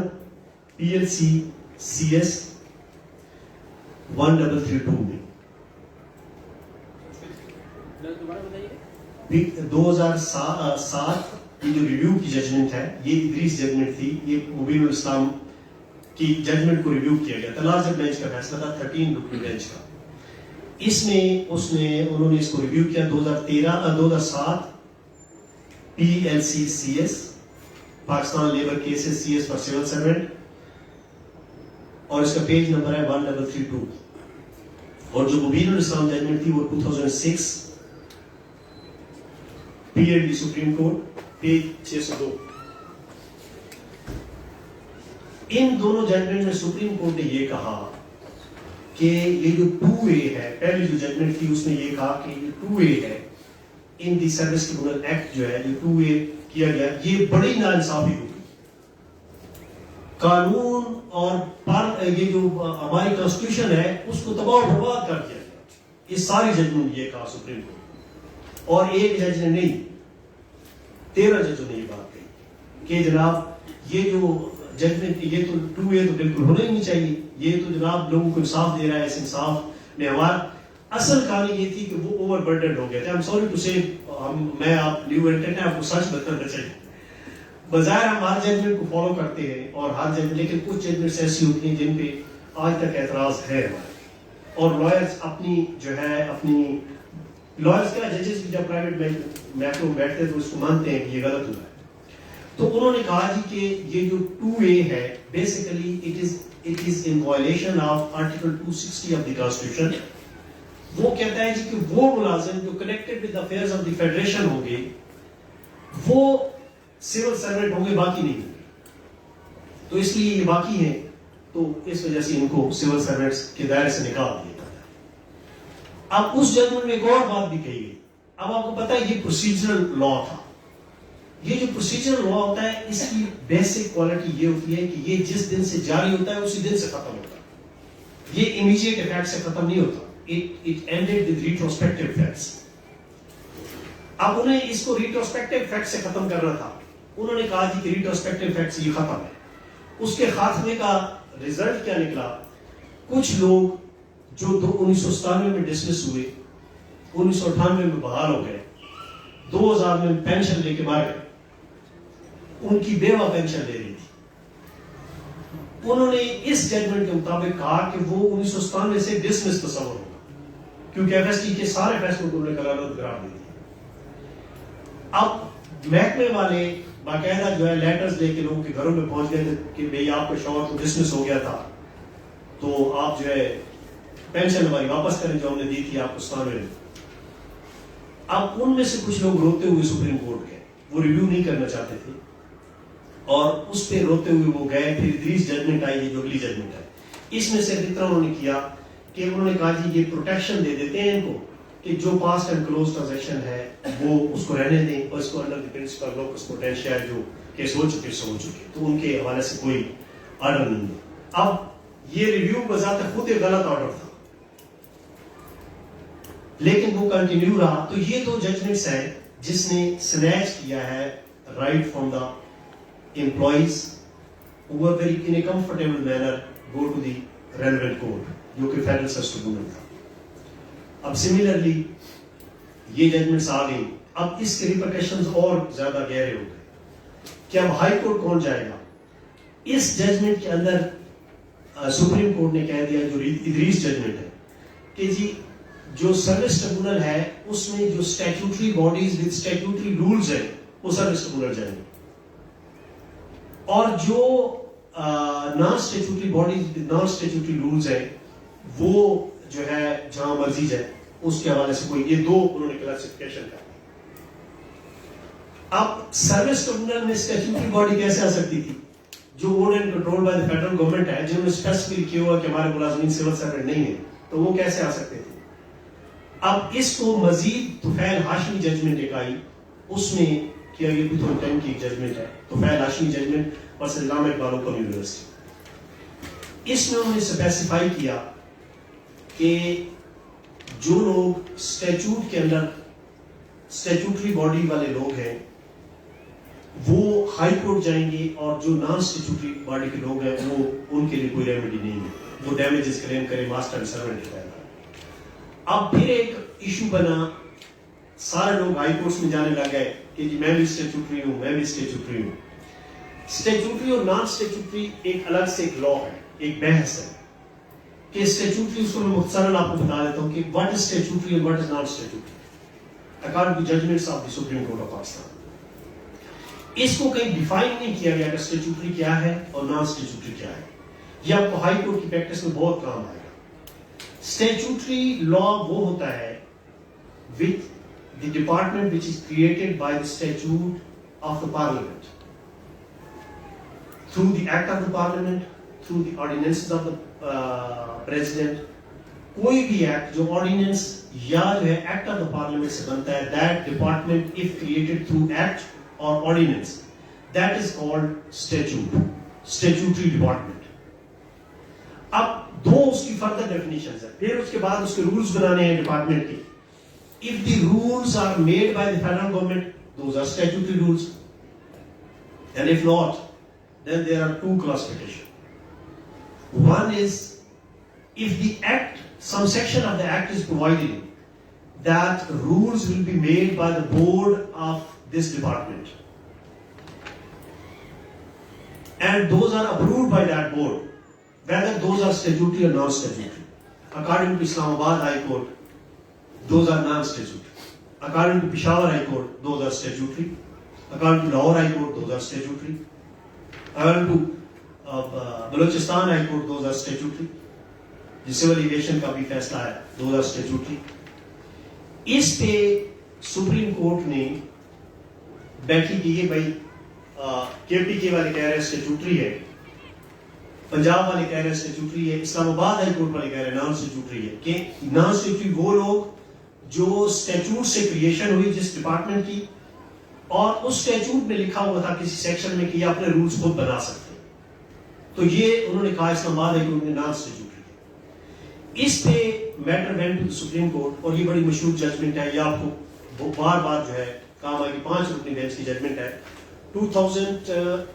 PLC CS 1332 میں. 2007 کی جو ریویو کی ججمنٹ ہے یہ ادریس ججمنٹ تھی. یہ مبین الاسلام کی ججمنٹ کو ریویو کیا گیا تھا. لارجر بینچ کا فیصلہ تھا 13 رکنی بینچ کا. اس میں انہوں نے اس کو ریویو کیا 2007 PLC CS Pakistan labour cases CS for civil servant, اور اس کا پیج نمبر ہے 1332. اور جو مبین الاسلام ججمنٹ تھی وہ 2006 PLD سپریم کورٹ, پیج 602. ان دونوں ججمنٹ میں سپریم کورٹ نے یہ کہا کہ یہ جو 2A ہے, پہلی جو ججمنٹ تھی اس نے یہ کہا کہ یہ 2A ہے ان دی سروس ٹریبونل ایکٹ جو ہے جو 2A کیا گیا, یہ بڑی ناانصافی ہوگی. قانون اور یہ جو ہماری کانسٹیٹیوشن ہے اس کو تباہ و برباد کر دیا گیا. یہ ساری ججمنٹ یہ کہا سپریم کورٹ, اور ایک جج نے نہیں 13 ججوں نے یہ بات کہی کہ جناب یہ جو ججمنٹ یہ تو 2A تو بالکل ہونا ہی نہیں چاہیے. یہ تو جناب لوگوں کو انصاف دے رہا ہے, اس انصاف میں ہمارا اصل کہانی یہ تھی کہ وہ اوور برڈنڈ ہو گئے تھے. سوری ٹو سے میں آپ نیو انٹرنیٹ آپ کو سچ بتانا چاہیے. بظاہر ہم ہر ججمنٹ کو فالو کرتے ہیں اور ہر ججمنٹ, لیکن کچھ ججمنٹس ایسی ہوتی ہیں جن پہ آج تک اعتراض ہے ہمارے, اور لائرز اپنی جو ہے اپنی لائرز کا ججز بھی جب پرائیویٹ محکموں میں بیٹھتے ہیں تو اس کو مانتے ہیں کہ یہ غلط ہوا ہے. تو انہوں نے کہا جی کہ یہ جو 2A ہے basically it is in violation of article 260 of the constitution. وہ کہتا ہے جی کہ وہ ملازم جو connected with affairs of the federation ہوں گے وہ سول سرونٹ ہوں گے, باقی نہیں ہوں گے. تو اس لیے یہ باقی ہیں, تو اس وجہ سے ان کو سول سرونٹس کے دائرے سے نکال دیا جاتا ہے. اب اس ججمنٹ میں ایک اور بات بھی کہی گئی. اب آپ کو پتا ہے یہ پروسیجرل لا تھا. یہ جو پروسیجرل لا ہوتا ہے اس کی بیسک کوالٹی یہ ہوتی ہے کہ یہ جس دن سے جاری ہوتا ہے اسی دن سے ختم ہوتا ہے. یہ امیڈیٹ افیکٹ سے ختم نہیں ہوتا. It ended with retrospective effects. اب انہیں اس کو retrospective effects سے ختم کرنا تھا. انہوں نے کہا جی کہ retrospective effects یہ ختم ہے. اس کے خاتمے کا رزلٹ کیا نکلا؟ کچھ لوگ جو 1997 میں ڈسمس ہوئے 1998 میں بحال ہو گئے, 2000 میں پینشن لے کے باہر گئے, ان کی بیوہ پینشن لے رہی تھی. انہوں نے اس ججمنٹ کے مطابق کہا کہ وہ 1997 سے ڈسمس تصور ہوگا کیونکہ ایف ایس ٹی کے سارے فیصلوں کو انہوں نے قراراد قرار دے دی. اب محکمے والے باقاعدہ جو ہے لیٹرز لے کے لوگوں کے گھروں میں پہنچ گئے تھے کہ بھئی آپ کا شوہر تو ڈسمس ہو گیا تھا تو آپ جو ہے پینشن ہماری واپس کریں جو ہم نے دی تھی آپ کو 97 میں. اب ان میں سے کچھ لوگ روتے ہوئے سپریم کورٹ گئے, وہ ریویو نہیں کرنا چاہتے تھے اور اس پہ روتے ہوئے وہ گئے. پھر ادریس ججمنٹ آئی جو اگلی ججمنٹ ہے. اس میں سے اتنا انہوں نے کیا کہ انہوں نے کہا جی یہ پروٹیکشن دے دیتے ہیں ان کو کہ جو پاسٹ اینڈ کلوز ٹرانزیکشن ہے وہ اس کو رہنے دیں اور اس کو انڈر دی پرنسپل لوکس پوٹینشیا جو کیس ہو چکے سو ہو چکے, تو ان کے حوالے سے کوئی آرڈر نہیں ہے. اب یہ ریویو بذات خود ایک غلط آرڈر تھا لیکن وہ کنٹینیو رہا. تو یہ دو ججمنٹس ہیں جس نے سنیچ کیا ہے right from the employees who were very in a comfortable manner go to the relevant court جو کہ فیڈرل سسٹم تھا. اب سملرلی یہ ججمنٹس آ گئی. اب اس کے ریپرکشنز اور زیادہ گہرے ہو گئے کہ اب ہائی کورٹ کون جائے گا. اس ججمنٹ کے اندر سپریم کورٹ نے کہہ دیا, جو ادریس ججمنٹ ہے, کہ جی جو سروس ٹریبونل ہے اس میں جو statutory bodies with statutory rules ہیں وہ سروس ٹریبونل جائیں گے, اور جو non statutory bodies with non statutory rules ہیں وہ جو ہے جہاں مرضی جائے اس کے حوالے سے کوئی. یہ دو انہوں نے کلاسیفیکیشن کر. اب سروس ٹریبونل میں اسٹیچوٹری باڈی کیسے آ سکتی تھی؟ جو اون and control by the federal government ہے, جنہوں نے اسپیسیفکلی کیا ہوا کہ ہمارے ملازمین سول سرونٹ نہیں ہیں, تو وہ کیسے آ سکتے تھے؟ اب اس کو مزید طفیل ہاشمی ججمنٹ ایک آئی, اس میں کیا یہ 2010 کی ججمنٹ ہے, طفیل ہاشمی ججمنٹ ورسز علامہ اقبال اوپن یونیورسٹی. اس میں انہوں نے اسپیسیفائی کیا کہ جو لوگ اسٹیچوٹ کے اندر اسٹیچوٹری باڈی والے لوگ ہیں وہ ہائی کورٹ جائیں گے, اور جو نان اسٹیچوٹری باڈی کے لوگ ہیں وہ ان کے لیے کوئی ریمیڈی نہیں ہے, وہ ڈیمیجز کلیم کرے ماسٹر سرونٹ کے. اب پھر ایک ایشو بنا, سارے لوگ ہائی کورٹس میں جانے لگ گئے کہ جی میں بھی اسٹیچوٹری ہوں, میں بھی اسٹیچوٹری ہوں. اسٹیچوٹری اور نان اسٹیچوٹری ایک الگ سے ایک لا ہے, ایک بحث ہے کہ اسٹیچوٹری, اس کو میں مختصراً آپ کو بتا دیتا ہوں کہ what is statutory and what is non statutory according to judgments of the supreme court of Pakistan. اس کو کہیں ڈیفائن نہیں کیا گیا کہ اسٹیچوٹری کیا ہے اور نان اسٹیچوٹری کیا ہے. یہ آپ کو ہائی کورٹ کی پریکٹس میں بہت کام آئے گا. اسٹیچوٹری لا وہ ہوتا ہے with the department which is created by the statute of the parliament, through the act of the parliament, through the ordinances of the president. کوئی بھی ایکٹ جو آرڈیننس یا جو ہے ایکٹ آف دا پارلیمنٹ سے بنتا ہے, that department if created through act or ordinance, that is called statute, statutory department. اب دو اس کی فردر ڈیفینیشنز ہیں, پھر اس کے بعد اس کے رولز بنانے ہیں ڈپارٹمنٹ کے. If the rules are made by the federal government, those are statutory rules, and if not, then there are two classifications. One is if the act, some section of the act is providing that rules will be made by the board of this department, and those are approved by that board, whether those are statutory or non-statutory. According to Islamabad High Court, those are non-statutory. According to Peshawar High Court, those are statutory. According to Lahore High Court, those are statutory. According to Balochistan High Court, those are statutory. The civil aviation کا بھی فیصلہ ہے, those are statutory. اس پہ supreme court نے بیٹھی کی, یہ بھائی کے پی کے والے کہہ رہے ہیں اسٹیچوٹری ہے, پنجاب والے کہہ رہے ہیں اسٹیچوٹری ہے, اسلام آباد ہائی کورٹ والے کہہ رہے ہیں نان اسٹیچوٹری ہے. کہ نان اسٹیچوٹری وہ لوگ جو اسٹیچوٹ سے کریشن ہوئی جس ڈپارٹمنٹ کی, اور اس اسٹیچوٹ میں لکھا ہوا تھا کسی سیکشن میں کہ یہ اپنے رولز خود بنا سکتے ہیں, تو یہ انہوں نے کہا اسلام آباد ہائی کورٹ نے نان اسٹیچوٹری. اس پہ matter went to supreme court, اور یہ بڑی مشہور ججمنٹ ہے, یہ آپ کو بار بار جو ہے کام آئے گی. 5 رکنی بینچ کی ججمنٹ ہے 2005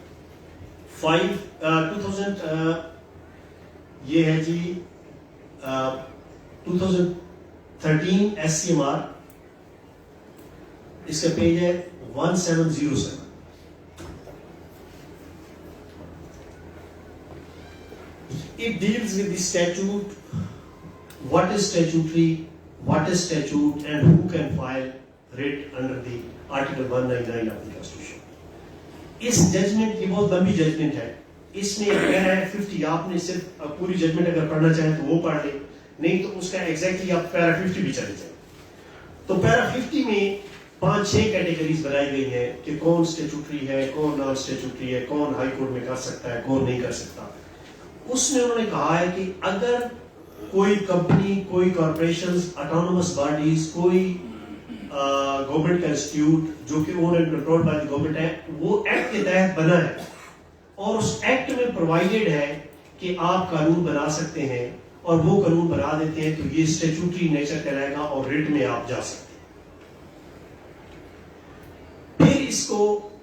یہ ہے جی 2013 SCMR, اس کا پیج ہے 1707. It deals with the statute, what is statutory, what is statute, and who can file writ under the Article 199 of the Constitution. اس ججمنٹ یہ بہت لمبی ججمنٹ ہے, اس میں پیرا ہے 50. آپ نے صرف پوری ججمنٹ اگر پڑھنا چاہیں تو وہ پڑھ لیں, نہیں تو اس کا ایگزیکٹلی آپ پیرا 50 بھی چلے جائیں. تو پیرا 50 میں 5-6 کیٹیگریز بنائی گئی ہیں کہ کون اسٹیچوٹری ہے, کون نان اسٹیچوٹری ہے, کون ہائی کورٹ میں کر سکتا ہے, کون نہیں کر سکتا. اس میں انہوں نے کہا ہے کہ اگر کوئی کمپنی, کوئی کارپوریشنز, اٹانومس باڈیز, کوئی گورنمنٹ کا انسٹیٹیوٹ جو کہ اون and control by the government ہے, وہ ایکٹ کے تحت بنا ہے, اور اس ایکٹ میں پرووائڈیڈ ہے کہ آپ قانون بنا سکتے ہیں, اور وہ قانون بنا دیتے ہیں, تو یہ اسٹیچوٹری نیچر کہلائے گا, اور ریٹ میں آپ جا سکتے ہیں. پھر اس کو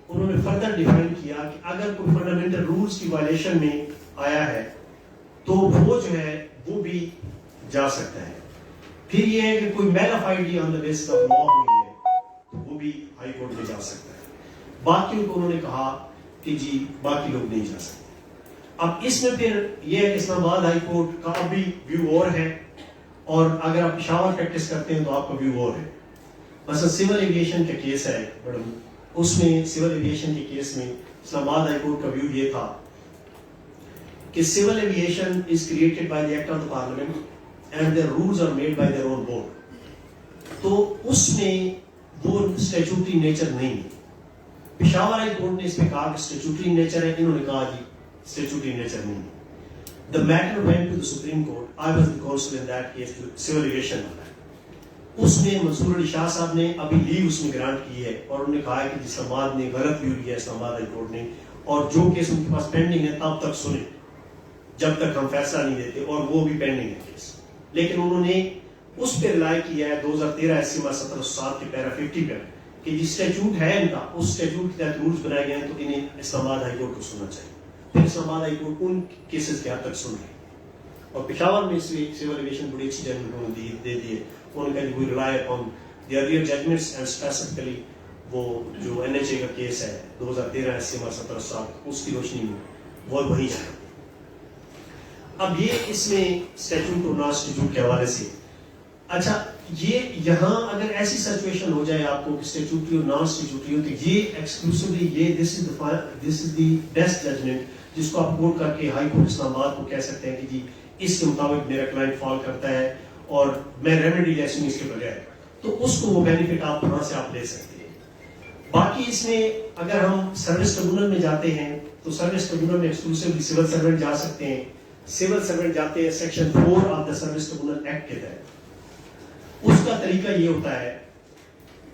انہوں نے فردر ڈیفائن کیا کہ اگر کوئی فنڈامنٹل رولز کی وائلیشن میں آیا ہے تو وہ جو ہے وہ بھی جا سکتا ہے. پھر یہ ہے کہ کوئی mala fide on the basis of law ہوئی ہے تو وہ بھی ہائی کورٹ میں جا سکتا ہے. باقیوں کو انہوں نے کہا کہ جی باقی لوگ نہیں جا سکتے. اب اس میں پھر یہ ہے کہ اسلام آباد ہائی کورٹ کا اب بھی ویو اور ہے, اور اگر آپ پشاور پریکٹس کرتے ہیں تو آپ کا ویو اور ہے. مثلا سول ایویشن کا کیس ہے میڈم, اس میں سول ایویشن کے کیس میں اسلام آباد ہائی کورٹ کا ویو یہ تھا کہ civil aviation is created by the act of the parliament and their rules are made by their own board. تو اس میں وہ اسٹیچوٹری نیچر نہیں ہے. پشاور ہائی کورٹ نے اس میں کہا کہ اسٹیچوٹری نیچر ہے, انہوں نے کہا جی اسٹیچوٹری نیچر نہیں ہے. The matter went to the Supreme Court. I was the counsel in that case to civil aviation. اس میں منصور علی شاہ صاحب نے ابھی لیو اس میں گرانٹ کی ہے, اور انہوں نے کہا ہے کہ اسلام آباد نے غلط ویو لیا اسلام آباد ہائی کورٹ نے, اور جو کیس ان کے پاس پینڈنگ ہے تب تک سنیں جب تک ہم فیصلہ نہیں دیتے, اور وہ بھی پینڈنگ ہے کیس. لیکن انہوں نے اس پہ رائے کیا ہے 2013 SCMR 1707 کے پیرا 50 پہ کہ جس اسٹیچوٹ ہے ان کا, اس اسٹیچوٹ کے تحت رولز بنائے گئے ہیں تو انہیں اسلام آباد ہائی کورٹ کو سننا چاہیے. پھر اسلام آباد ہائی کورٹ ان کیسز کے حد تک سن رہی, اور پشاور میں اس لیے سول ایویشن بڑی اچھی ججمنٹ دے دیے. انہوں نے کہا we rely upon the earlier judgments and specifically وہ جو NHA کا کیس ہے 2013 SCMR 1707 اس کی روشنی میں وہ وہی ہے. اب یہ اس میں اسٹیچوٹ اور نان اسٹیچوٹ کے حوالے سے, اچھا یہ یہاں اگر ایسی سچویشن ہو جائے آپ کو کہ اسٹیچوٹری اور نان اسٹیچوٹری ہو, تو یہ ایکسکلوسیولی یہ دس از دی بیسٹ ججمنٹ جس کو آپ کوٹ کر کے ہائی کورٹ اسلام آباد کو کہہ سکتے ہیں کہ جی اس کے مطابق میرا کلائنٹ فال کرتا ہے اور میں ریمیڈی لیسوں اس کے بغیر, تو اس کو وہ بینیفٹ آپ وہاں سے آپ لے سکتے ہیں. باقی اس میں اگر ہم سروس ٹریبونل میں جاتے ہیں تو سروس ٹریبونل میں ایکسکلوسیولی سول سرونٹ جا سکتے ہیں. سول سرونٹ جاتے ہیں section 4 of the service tribunal act کے تحت. اس کا طریقہ یہ ہوتا ہے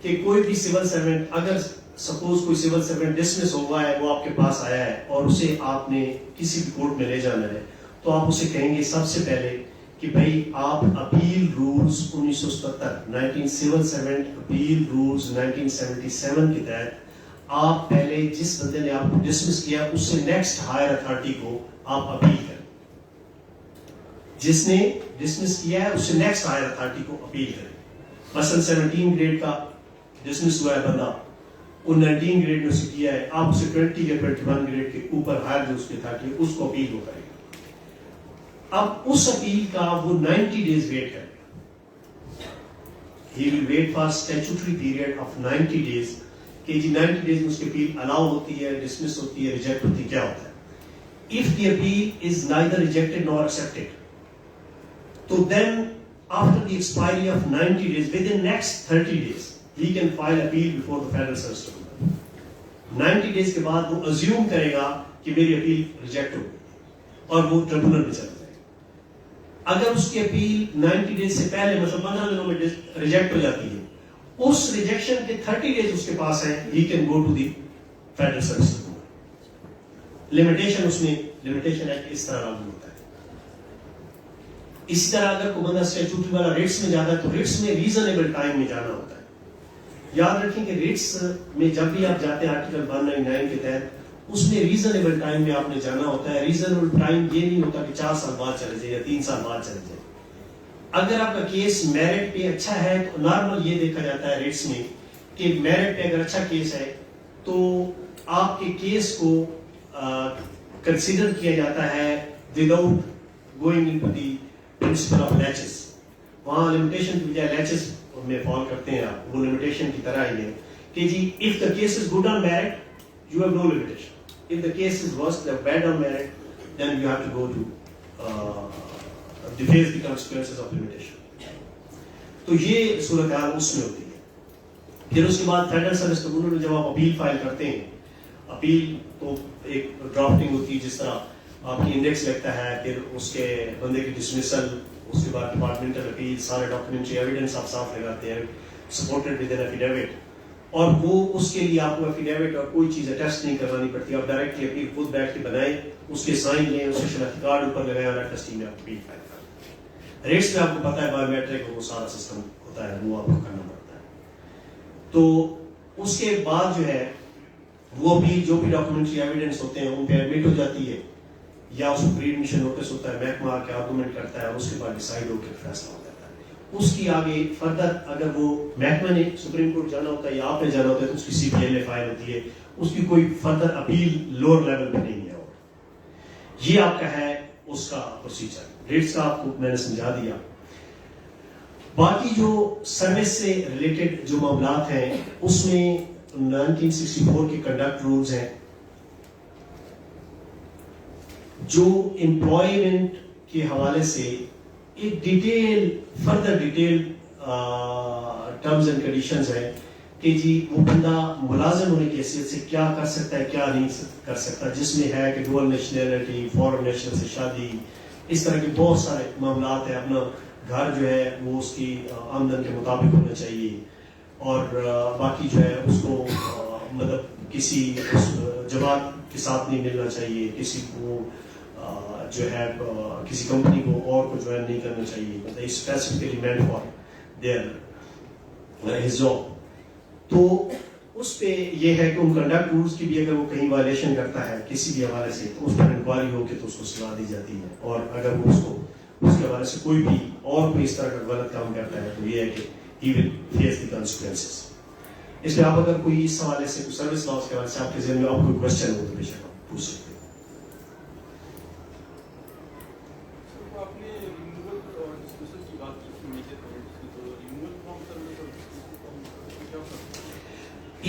کہ کوئی بھی سول سرونٹ, اگر سپوز کوئی سول سرونٹ ڈسمس ہوا ہے, وہ آپ کے پاس آیا ہے اور اسے آپ نے کسی بھی کورٹ میں لے جانا ہے, تو آپ اسے کہیں گے سب سے پہلے کہ بھائی آپ appeal rules 1977 civil servant appeal rules 1977 کے تحت آپ پہلے جس بندے نے آپ کو ڈسمس کیا اس سے نیکسٹ ہائر اتھارٹی کو آپ اپیل کریں. جس نے ڈسمس کیا ہے اس سے نیکسٹ ہائر اتھارٹی کو اپیل کریں. مثلا 17 گریڈ کا ڈسمس ہوا ہے بندہ, وہ 19 گریڈ میں اسے کیا ہے, آپ اسے 20 یا 21 گریڈ کے اوپر ہائر جو اس کی اتھارٹی ہے اس کو اپیل وہ کرے گا. اب اس اپیل کا وہ 90 days ویٹ کرے گا. He will wait for statutory period of 90 days کہ جی 90 days میں اس کی اپیل الاؤ ہوتی ہے, ڈسمس ہوتی ہے, ریجیکٹ ہوتی ہے, کیا ہوتا ہے. If the appeal is neither rejected nor accepted, so then after the expiry of 90 days, within next 30 days, he can file appeal before the Federal Service Tribunal. 90 days کے بعد وہ assume کرے گا کہ میری اپیل ریجیکٹ ہو گئی اور وہ tribunal میں چلا جائے گا. اگر اس کی اپیل 90 days سے پہلے مطلب 15 دنوں میں ریجیکٹ ہو جاتی ہے, اس ریجیکشن کے 30 days اس کے پاس ہیں, he can go to the Federal Service Tribunal. Limitation اس میں لمیٹیشن ایکٹ اس طرح لاگو ہوتا ہے. اسی طرح اگر کوئی بندہ اسٹیچوٹری والا ریٹس میں جاتا ہے تو ریٹس میں ریزنیبل ٹائم میں جانا ہوتا ہے. یاد رکھیں کہ ریٹس میں جب بھی آپ جاتے ہیں آرٹیکل 199 کے تحت, اس میں ریزنیبل ٹائم میں آپ نے جانا ہوتا ہے. ریزنیبل ٹائم یہ نہیں ہوتا کہ 4 سال بعد چلے جائے یا 3 سال بعد چلے جائے. اگر آپ کا کیس میرٹ پہ اچھا ہے تو نارمل یہ دیکھا جاتا ہے ریٹس میں کہ میرٹ پہ اگر اچھا کیس ہے تو آپ کے کیس کو کنسیڈر کیا جاتا ہے without going into the principle of latches. وہاں لمیٹیشن کی بجائے لیچز میں فال کرتے ہیں آپ, وہ لمیٹیشن کی طرح ہی ہے کہ جی if the case is good on merit, you have no limitation. If the case is worse than bad on merit, then you have to go to face the consequences of limitation. تو یہ صورتحال اس میں ہوتی ہے. پھر اس کے بعد federal service tribunal میں جب آپ اپیل فائل کرتے ہیں, اپیل تو ایک ڈرافٹنگ ہوتی ہے جس طرح آپ کی انڈیکس لگتا ہے, پھر اس کے بندے کی ڈسمسل, اس کے بعد ڈپارٹمنٹل اپیل, سارے ڈاکومنٹری ایویڈنس آپ صاف لگاتے ہیں سپورٹڈ ود این ایفیڈیوٹ, اور وہ اس کے لیے آپ کو ایفیڈیوٹ اور کوئی چیز اٹیسٹ نہیں کرانی پڑتی. آپ ڈائریکٹلی اپیل خود بیٹھ کے بنائیں, اس کے سائن لیں, اس کے شناختی کارڈ اوپر لگائیں اور ٹرسٹی میں آپ اپیل فائل کریں. ریٹس میں آپ کو پتا ہے بایو میٹرک وہ سارا سسٹم ہوتا ہے, وہ آپ کو کرنا پڑتا ہے. تو اس کے بعد جو ہے وہ اپیل جو بھی ڈاکومنٹری ایویڈنس ہوتے ہیں ان پہ ایڈمٹ ہو جاتی ہے, یا اس کو پری ایڈمیشن نوٹس ہوتا ہے, محکمہ کے آرگومنٹ کرتا ہے, اس کے بعد ڈیسائیڈ ہو کے فیصلہ ہو جاتا ہے. اس کی آگے فردر اگر وہ محکمہ نے سپریم کورٹ جانا ہوتا ہے یا آپ نے جانا ہوتا ہے تو اس کی CPLA فائل ہوتی ہے, اس کی کوئی فردر اپیل لوور لیول پہ نہیں ہے. اور یہ آپ کا ہے اس کا پروسیجر. ریٹس کا آپ کو میں نے سمجھا دیا. باقی جو سروس سے ریلیٹڈ جو معاملات ہیں اس میں 1964 کے کنڈکٹ رولز ہیں جو امپلائمنٹ کے حوالے سے ایک detail further detail terms and conditions ہیں کہ جی وہ بندہ ملازم ہونے کی حیثیت سے کیا کر سکتا ہے کیا نہیں کر سکتا, جس میں ہے کہ ڈوئل نیشنلٹی, فورن نیشنل سے شادی, اس طرح کے بہت سارے معاملات ہیں. اپنا گھر جو ہے وہ اس کی آمدن کے مطابق ہونا چاہیے, اور باقی جو ہے اس کو مطلب کسی جماعت کے ساتھ نہیں ملنا چاہیے, کسی کو جو ہے کسی کمپنی کو اور کو جوائن نہیں کرنا چاہیے, مطلب specifically meant for their his job. تو اس پہ یہ ہے کہ ان کنڈکٹ رولز کی بھی اگر وہ کہیں وائلیشن کرتا ہے کسی بھی حوالے سے تو اس پر انکوائری ہو کے تو اس کو سزا دی جاتی ہے, اور اگر وہ اس کے حوالے سے کوئی بھی اور کوئی اس طرح کا غلط کام کرتا ہے تو یہ ہے کہ he will face the consequences. اس میں آپ اگر کوئی اس حوالے سے سروس لاز کے حوالے سے آپ کے ذہن میں آپ کوئی کوشچن ہو تو بے شک آپ پوچھ سکتے ہیں.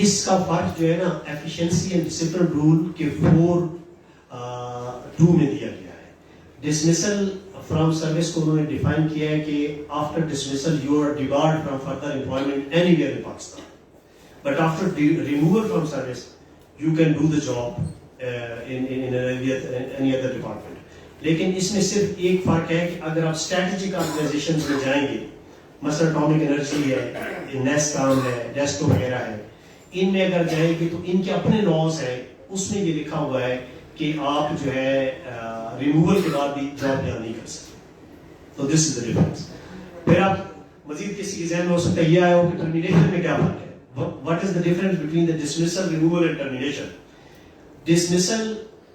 اس کا فرق جو ہے نا ایفیشنسی اینڈ ڈسپلن رول کے 4(2) میں دیا گیا ہے. ڈسمسل فرام سروس کو انہوں نے ڈیفائن کیا ہے کہ after dismissal you are debarred from further employment anywhere in Pakistan, but after removal from service you can do the job in any other department. لیکن اس میں صرف ایک فرق ہے کہ اگر آپ اسٹریٹجک آرگنائزیشن میں جائیں گے, مثلا اٹامک انرجی ہے, نیسکام ہے, ڈیسٹو وغیرہ ہے, ان میں اگر جائیں گے تو ان کے اپنے لاز ہیں, اس میں یہ لکھا ہوا ہے کہ آپ جو ہے ریموول کے بعد بھی جاب بیان نہیں کر سکتے. تو دس از دا ڈفرنس. پھر آپ مزید کسی کے ذہن میں ہو سکتا ہے یہ آیا ہو کہ ٹرمینیشن میں کیا فرق ہے. What is the difference between the dismissal, removal and termination. Dismissal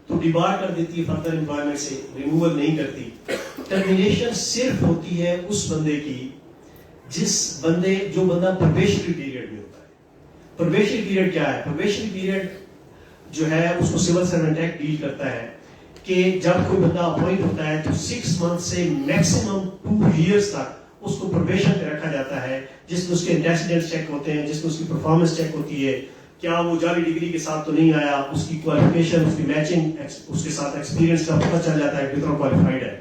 تو ڈیبار کر دیتی ہے فردر امپلائمنٹ سے, ریموول نہیں کرتی. ٹرمینیشن صرف ہوتی ہے اس بندے کی جو بندہ پروبیشنری پیریڈ میں ہوتا ہے. پروبیشنری پیریڈ کیا ہے؟ پروبیشنری پیریڈ جو ہے اس کو سول سروینٹ ایکٹ ڈیل کرتا ہے کہ جب کوئی بندہ اپوائنٹ ہوتا ہے تو 6 months سے میکسیمم 2 years تک اس کو پروبیشن پہ رکھا جاتا ہے, جس میں اس کے انٹیسیڈنٹس چیک ہوتے ہیں, جس میں اس کی پرفارمنس چیک ہوتی ہے, کیا وہ جعلی ڈگری کے ساتھ تو نہیں آیا, اس کی کوالیفیکیشن, اس کی میچنگ اس کے ساتھ ایکسپیرینس کا پتہ چل جاتا ہے کتنا کوالیفائڈ ہے.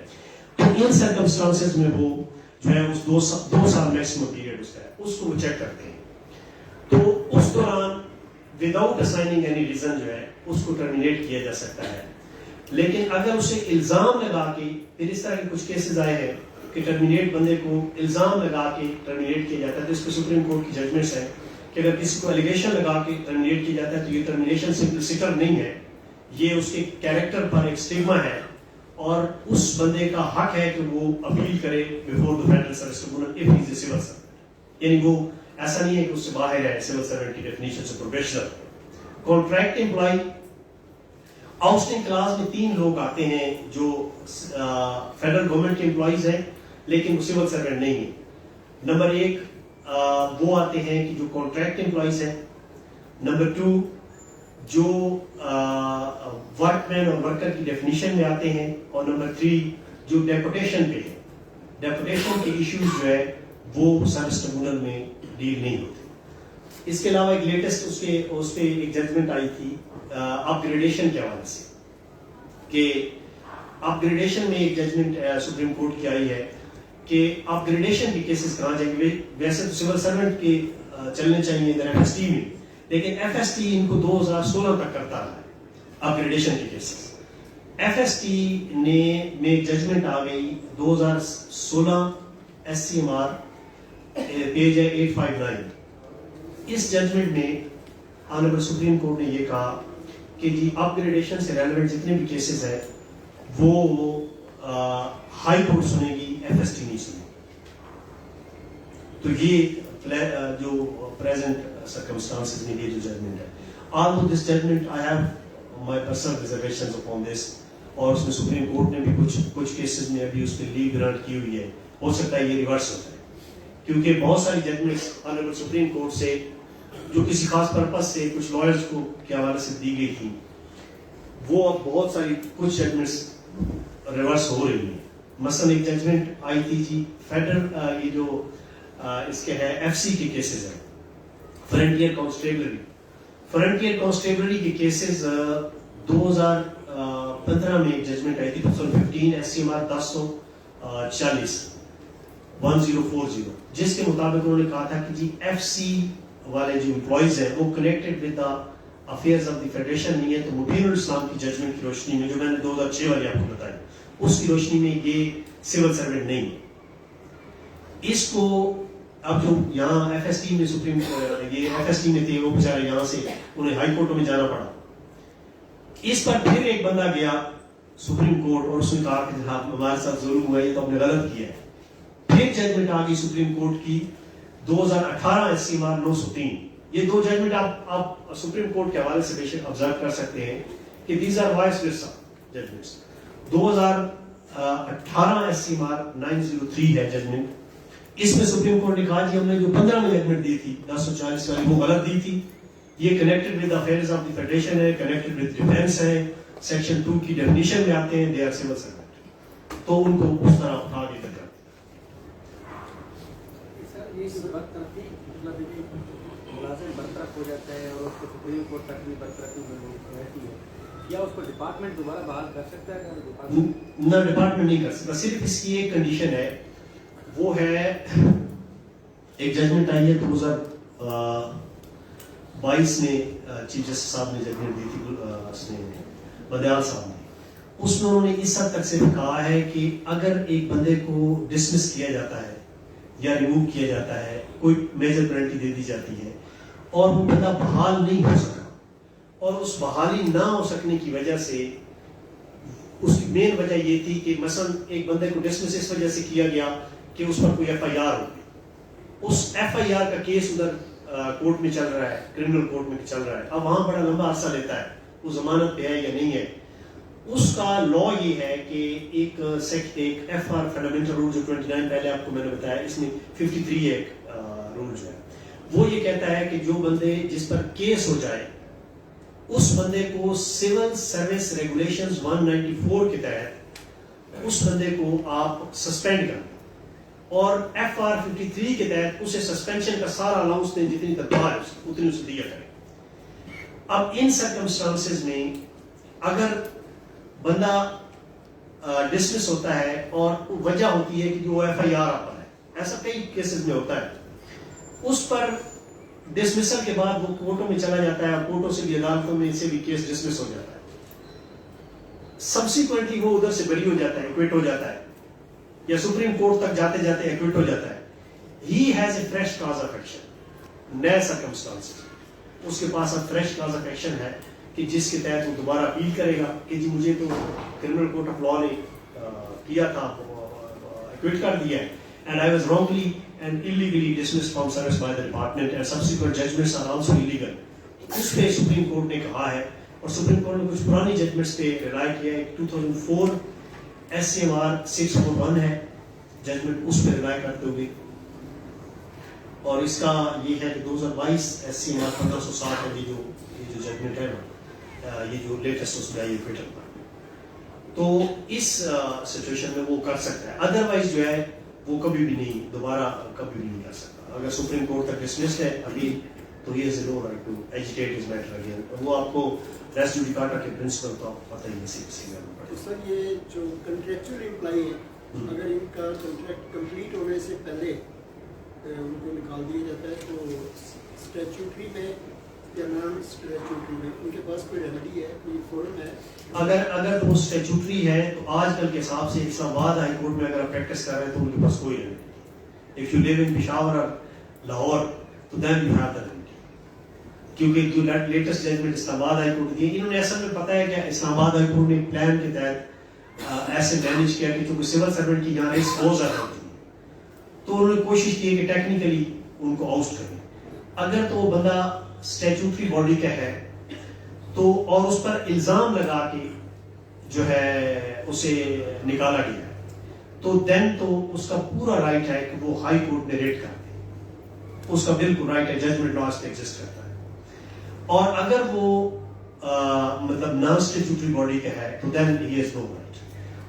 تو ان سرکمسٹانسز میں وہ جو ہے اس 2 سال میکسیمم پیریڈ اس کا ہے, اس کو وہ چیک کرتے ہیں. تو اس دوران وداؤٹ اسائننگ اینی ریزن جو ہے اس کو ٹرمینیٹ کیا جا سکتا ہے. لیکن اگر اسے الزام لگا کے, پھر اس طرح کے کچھ کیسز آئے ہیں کہ ٹرمینیٹ بندے کو الزام لگا کے ٹرمینیٹ کیا جاتا ہے, تو اس پہ سپریم کورٹ کی ججمنٹس ہیں کہ اگر کسی کو الیگیشن لگا کے ٹرمینیٹ کیا جاتا ہے تو یہ ٹرمینیشن سمپلسٹر نہیں ہے, یہ اس کے کیریکٹر پر ایک سٹیگما ہے, اور اس بندے کا حق ہے کہ وہ اپیل کرے before the federal service tribunal if he is a civil servant. یعنی وہ ایسا نہیں ہے کہ اس سے باہر ہے سول سروینٹ کی ڈیفینیشن سے پروفیشنل. کانٹریکٹ امپلائی آؤٹسٹنگ کلاس میں 3 لوگ آتے ہیں جو فیڈرل گورنمنٹ کے امپلائیز ہیں لیکن وہ سول سروینٹ نہیں ہیں. نمبر 1 وہ آتے ہیں کہ جو کانٹریکٹ امپلائیز ہیں. نمبر 2 جو ورک مین اور ورکر کی ڈیفینیشن میں آتے ہیں. اور نمبر 3 جو ڈیپوٹیشن پہ ہیں. ڈیپوٹیشن کے ایشوز جو ہے وہ سروس ٹریبیونل میں ڈیل نہیں ہوتے. اس کے علاوہ ایک لیٹسٹ اس پہ ایک ججمنٹ آئی تھی اپ گریڈیشن کے حوالے سے, کہ اپ گریڈیشن میں ایک ججمنٹ سپریم کورٹ کی آئی ہے کہ اپ گریڈیشن کے کیسز کہاں جائیں گے. ویسے تو سول سروینٹ کے چلنے چاہیے FST میں, لیکن FST ان کو 2016 تک کرتا رہا ہے اپ گریڈیشن کے کیسز. FST میں ایک ججمنٹ آ گئی 2016 SCMR پیج ہے 859. اس ججمنٹ میں آنریبل سپریم کورٹ نے یہ کہا کہ جی اپ گریڈیشن سے ریلیونٹ جتنے بھی کیسز ہیں وہ ہائی کورٹ سنے گی, FST نہیں سنے گی. تو یہ جو پریزنٹ سرکمسٹانسز میں یہ جو ججمنٹ ہے, although this judgment I have my personal reservations upon this, اور اس میں سپریم کورٹ نے بھی کچھ کیسز میں ابھی اس پہ لیو گرانٹ کی ہوئی ہے, ہو سکتا ہے یہ ریورس ہو جائے. کیونکہ بہت ساری ججمنٹس آنریبل سپریم کورٹ سے جو کسی خاص پرپز سے کچھ لائرز کو کے حوالے سے دی گئی تھی، وہ اب بہت ساری کچھ ججمنٹس ریورس ہو رہی ہیں. مثلا ایک ججمنٹ آئی تھی جی فیڈرل، یہ جو اس کے ہے ایف سی کے کیسز ہیں، فرنٹیئر کانسٹیبلری کے کیسز 2015 میں ایک ججمنٹ آئی تھی 2015 ایس سی ایم آر 1040 جس کے مطابق انہوں نے کہا تھا کہ جی ایف سی والے جو امپلائیز ہیں وہ connected with the affairs of the federation نہیں ہے، تو مبین الاسلام کی ججمنٹ کی روشنی میں جو میں نے 2006 والی آپ کو بتائی اس کی روشنی میں یہ سول سروینٹ نہیں ہے. اس کو اب جو یہاں ایف ایس ٹی میں سپریم یہ ایف ایس ٹی میں تھے وہ بیچارے یہاں سے انہیں ہائی کورٹوں میں جانا پڑا. اس پر پھر ایک بندہ گیا سپریم کورٹ اور اس نے کہا کہ جناب ہمارے ساتھ ظلم ہوا ہے تو ہم نے غلط کیا ہے. پھر ججمنٹ آ گئی سپریم کورٹ کی 2018 ایس سی ایم آر 903. یہ دو ججمنٹ آپ سپریم کورٹ کے حوالے سے بے شک آبزرو کر سکتے ہیں کہ these are vice versa judgments. 2018 S C M R 903 ہے ججمنٹ. اس میں سپریم کورٹ نے کہا جی ہم نے جو 15 میں ججمنٹ دی تھی 1040 والی وہ غلط دی تھی. یہ connected with affairs of the federation ہے، کنیکٹڈ ود ڈیفینس ہے، سیکشن 2 کی ڈیفینیشن میں آتے ہیں، دے آر سول سروینٹ. تو ان کو اس طرح اٹھا کے کرتے یہ برطرفی مطلب ملازم برطرف ہو جاتا ہے اور اس کو سپریم کورٹ تک بھی برطرفی رہتی ہے، یا اس کو ڈپارٹمنٹ دوبارہ بحال کر سکتا ہے؟ نہ ڈپارٹمنٹ نہیں کر سکتا. صرف اس کی ایک کنڈیشن ہے، وہ ہے ایک ججمنٹ آئی ہے 2022 میں چیف جسٹس صاحب نے ججمنٹ دی تھی اس نے بدیال صاحب نے. اس میں انہوں نے اس حد تک صرف کہا ہے کہ اگر ایک بندے کو ڈسمس کیا جاتا ہے یا ریموو کیا جاتا ہے، کوئی میجر پینلٹی دے دی جاتی ہے اور وہ بندہ بحال نہیں ہو سکا، اور اس بحالی نہ ہو سکنے کی وجہ سے اس کی مین وجہ یہ تھی کہ مثلا ایک بندے کو ڈسمس اس وجہ سے کیا گیا کہ اس پر کوئی ایف آئی آر ہو گئی. اس ایف آئی آر کا کیس ادھر کورٹ میں چل رہا ہے، کرمنل کورٹ میں چل رہا ہے. اب وہاں بڑا لمبا عرصہ لیتا ہے، وہ ضمانت پہ ہے یا نہیں ہے. اس کا لا یہ ہے کہ ایک ایف آر فنڈامنٹل رول جو 29 پہلے آپ کو میں نے بتایا، اس میں 53 ایک رول جو ہے وہ یہ کہتا ہے کہ جو بندے جس پر کیس ہو جائے اس بندے کو سول سروس ریگولیشنز 194 کے تحت اس بندے کو آپ سسپینڈ کر دیں، اور ایف آر 53 کے تحت اسے سسپینشن کا سارا الاؤنس دیں، جتنی تنخواہ اتنی اسے دیا کریں. اب ان سرکمسٹانسز میں اگر بندہ ڈسمس ہوتا ہے اور وجہ ہوتی ہے کہ جو ایف آئی آر پر ہے، ایسا کئی کیسز میں ہوتا ہے، اس پر ڈسمسل کے بعد وہ کورٹوں میں چلا جاتا ہے، کورٹوں سے بھی عدالتوں میں سے بھی کیس ڈسمس ہو جاتا ہے. سبسیکوینٹلی وہ ادھر سے بری ہو جاتا ہے، ایکویٹ ہو جاتا ہے، یا سپریم کورٹ تک جاتے جاتے ایکویٹ ہو جاتا ہے. He has a fresh cause of action, نئے سرکمسٹانسز، اس کے پاس اب فریش کاز آف ایکشن ہے کہ جس کے تحت وہ دوبارہ اپیل کرے گا کہ جی مجھے تو کرمنل کورٹ آف لا نے کیا تھا، ایکویٹ کر دیا ہے، and I was wrongly and illegally dismissed from service by the department and subsequent judgments are also illegal. اس پہ سپریم کورٹ نے کہا ہے، اور سپریم کورٹ نے کچھ پرانی ججمنٹس پہ ریلائی کیا ہے. 2004 ایس سی ایم آر 641 ہے ججمنٹ، اس پہ ریلائی کرتے ہوئے، اور اس کا یہ ہے کہ 2022 ایس سی ایم آر 1560 ہے، یہ جو ججمنٹ ہے نا، یہ جو لیٹسٹ اس میں آئی ایکویٹر پر. تو اس سچویشن میں وہ کر سکتا ہے، ادروائز جو ہے وہ کبھی بھی نہیں، دوبارہ کبھی بھی نہیں کر سکتا. اگر سپریم کورٹ تک ڈسمسڈ ہے ابھی تو یہ is no right to agitate his matter again. وہ آپ کو ریس جوڈیکاٹا کے پرنسپل تو آپ کو پتہ ہی نہیں تو سر یہ جو کنٹریکچوئل امپلائی ہیں، اگر ان کا کنٹریکٹ کمپلیٹ ہونے سے پہلے ان کو نکال دیا جاتا ہے تو اسٹیچوٹری میں یا نان اسٹیچوٹری میں ان کے پاس کوئی ریمیڈی ہے، کوئی فورم ہے؟ اگر وہ اسٹیچوٹری ہے تو آج کل کے حساب سے اسلام آباد ہائی کورٹ میں اگر آپ پریکٹس کر رہے ہیں تو ان کے پاس کوئی remedy. If you live in Peshawar اور لاہور تو then you have the remedy, کیونکہ جو لیٹسٹ ججمنٹ اسلام آباد ہائی کورٹ دی، انہوں نے اصل میں پتہ ہے کہ اسلام آباد ہائی کورٹ نے پلان کے تحت ایسے مینیج کیا کہ چونکہ سول سروینٹ کی یہاں ریس بہت زیادہ ہوتی ہے، تو انہوں نے کوشش کی کہ ٹیکنیکلی ان کو آؤٹ کریں. اگر تو وہ بندہ اسٹیچوٹری باڈی کا ہے تو اور اس پر الزام لگا کے جو ہے اسے نکالا گیا ہے تو دین تو اس کا پورا رائٹ ہے کہ وہ ہائی کورٹ میں ریٹ کر دے، اس کا بالکل رائٹ ہے، ججمنٹ لاس ایگزسٹ کرتا ہے. اور اگر وہ مطلب نان اسٹیچوٹری باڈی کا ہے تو دین ہی ہیز نو رائٹ.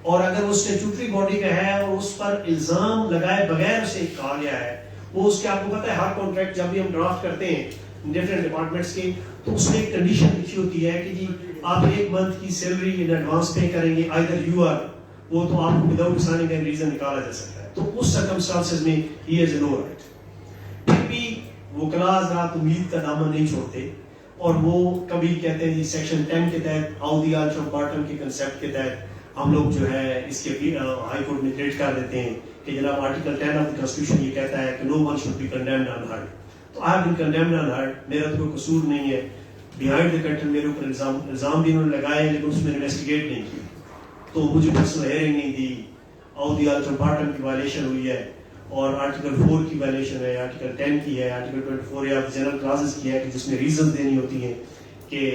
اور اگر وہ اسٹیچوٹری باڈی کا ہے اور اس پر الزام لگائے بغیر اسے کہا گیا ہے، وہ اس کے آپ کو پتہ ہے ہر کانٹریکٹ جب بھی ہم ڈرافٹ کرتے ہیں ڈفرینٹ ڈپارٹمنٹس کے تو اس میں ایک کنڈیشن لکھی ہوتی ہے کہ جی آپ 1 منتھ کی سیلری ان ایڈوانس پے کریں گے، آئدر یو آر، وہ تو آپ کو وداؤٹ سائننگ کا ریزن نکالا جا سکتا ہے. تو اس سرکمسٹانسز میں ہی ہیز نو رائٹ. پھر بھی وکلاء حضرات امید کا دامن نہیں چھوڑتے اور وہ کبھی کہتے ہیں جی سیکشن 10 کے تحت آؤدی آلٹرم پارٹم کے کنسیپٹ کے تحت ہم لوگ جو ہے اس کے ہائی کورٹ میں ریٹ کر دیتے ہیں کہ جناب آرٹیکل 10 آف دی کانسٹیٹیوشن یہ کہتا ہے کہ no one should be condemned unheard. تو I have been condemned unheard, میرا تو کوئی قصور نہیں ہے، بیہائنڈ دا کرٹن میرے اوپر الزام بھی انہوں نے لگائے لیکن اس میں انویسٹیگیٹ نہیں کی، تو مجھے پرسنل ہیئرنگ نہیں دی، آؤدی آلٹرم پارٹم کی وائلیشن ہوئی ہے اور آرٹیکل 4 کی وائلیشن ہے، آرٹیکل 10 کی ہے، آرٹیکل 24 یا جنرل کلاسز کی ہے کہ جس میں ریزنز دینی ہوتی ہیں کہ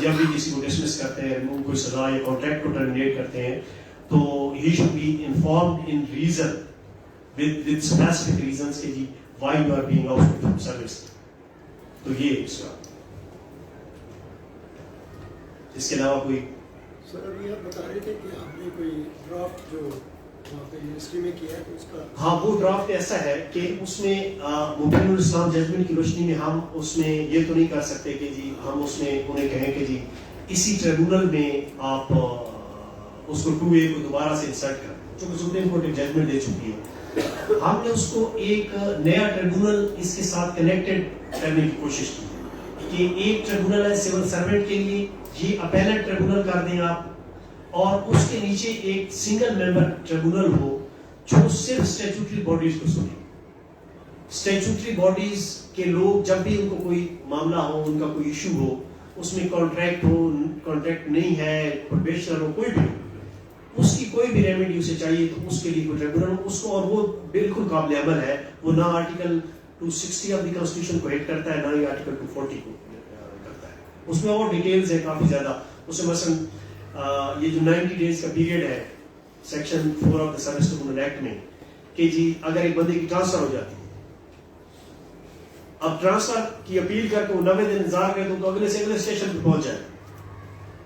جب بھی کسی کو ڈسمس کرتے ہیں، کوئی سزا یا کانٹریکٹ کو ٹرمینیٹ کرتے ہیں تو he should be informed in reason with specific reasons کہ جی why you are being out from service. تو یہ اس کا اس کے علاوہ کوئی سر ابھی آپ بتا رہے تھے کہ آپ نے کوئی ڈرافٹ جو وہاں پہ یونیورسٹی میں کیا ہے تو اس کا ہاں وہ ڈرافٹ ایسا ہے کہ اس میں مبین الاسلام ججمنٹ کی روشنی میں ہم اس میں یہ تو نہیں کر سکتے کہ جی ہم اس میں انہیں کہیں کہ جی اسی ٹریبونل میں آپ اس کو 2A کو دوبارہ سے انسرٹ کریں، چونکہ سپریم کورٹ ایک ججمنٹ دے چکی ہے. ہم نے اس کو ایک نیا ٹریبونل اس کے ساتھ کنیکٹڈ کرنے کی کوشش کی کہ ایک ٹریبونل ہے سول سروینٹ کے لیے، یہ اپیلٹ ٹریبونل کر دیں آپ، اور اس کے نیچے ایک سنگل ممبر ٹریبونل ہو جو صرف اسٹیچوٹری باڈیز کو سنے. اسٹیچوٹری باڈیز کے لوگ جب بھی ان کو کوئی معاملہ ہو، ان کا کوئی ایشو ہو، اس میں کانٹریکٹ ہو، کانٹریکٹ نہیں ہے، پروبیشنر ہو، کوئی بھی ہو، اس کی کوئی بھی ریمیڈی اسے چاہیے تو اس کے لیے کوئی ٹریبونل اس کو، اور وہ بالکل قابل عمل ہے، وہ نہ آرٹیکل 260 آف دی کانسٹیٹیوشن کو ہٹ کرتا ہے نہ ہی آرٹیکل 240 کو کرتا ہے. اس میں اور ڈیٹیلز ہیں کافی زیادہ. اس میں مثلا یہ جو 90 ڈیز کا پیریڈ ہے section 4 of the service tribunal act میں کہ جی اگر ایک بندے کی ٹرانسفر ہو جاتی ہے، اب ٹرانسفر کی اپیل کر کے وہ 90 دن انتظار کرے تو اگلے سے اگلے اسٹیشن پہ پہنچ جائے،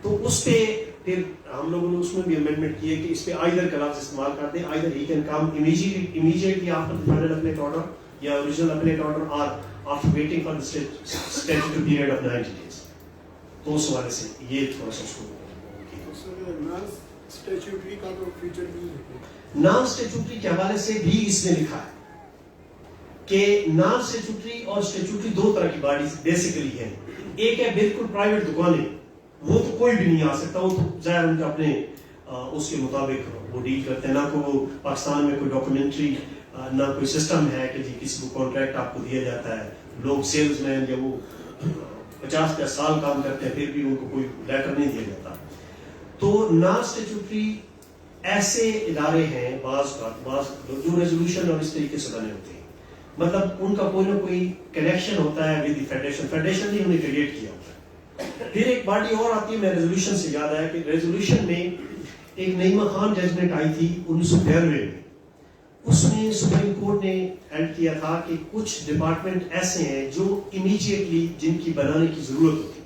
تو اس پہ پھر ہم لوگوں نے اس میں بھی امینڈمنٹ کی ہے کہ اس پہ آئدر کا لفظ استعمال کر دیں، either he can come immediately after the final appellate order یا original appellate order or after waiting for the statutory period of 90 days. تو اس حوالے سے یہ تھوڑا سا اس کو نان اسٹیچوٹری کا تو فیچر بھی ہے. نان اسٹیچوٹری کے حوالے سے بھی اس میں لکھا ہے کہ نان اسٹیچوٹری اور اسٹیچوٹری دو طرح کی باڈیز بیسیکلی ہیں. ایک ہے بالکل پرائیویٹ دکانیں، وہ تو کوئی بھی نہیں آ سکتا، وہ تو ظاہر ان کا اپنے اس کے مطابق وہ ڈیل کرتے ہیں، نہ کوئی پاکستان میں کوئی ڈاکومنٹری نہ کوئی سسٹم ہے کہ جی کسی کو کانٹریکٹ آپ کو دیا جاتا ہے. لوگ سیلز مین یا وہ 50 سال کام کرتے ہیں پھر بھی ان کو کوئی لیٹر نہیں دیا جاتا. تو نان اسٹیچوٹری ایسے ادارے ہیں بعض جو ریزولوشن اور اس طریقے سے بنے ہوتے ہیں، مطلب ان کا کوئی نہ کوئی کنیکشن ہوتا ہے ود دی فیڈریشن، فیڈریشن نے انہیں کریٹ کیا ہوتا ہے. پھر ایک باڈی اور آتی ہے، میں ریزولوشن سے یاد آیا کہ ریزولوشن میں ایک نعیمہ خان ججمنٹ آئی تھی 1992 میں، اس میں سپریم کورٹ نے ہیلڈ کیا تھا کہ کچھ ڈپارٹمنٹ ایسے ہیں جو امیڈیٹلی جن کی بنانے کی ضرورت ہوتی ہے.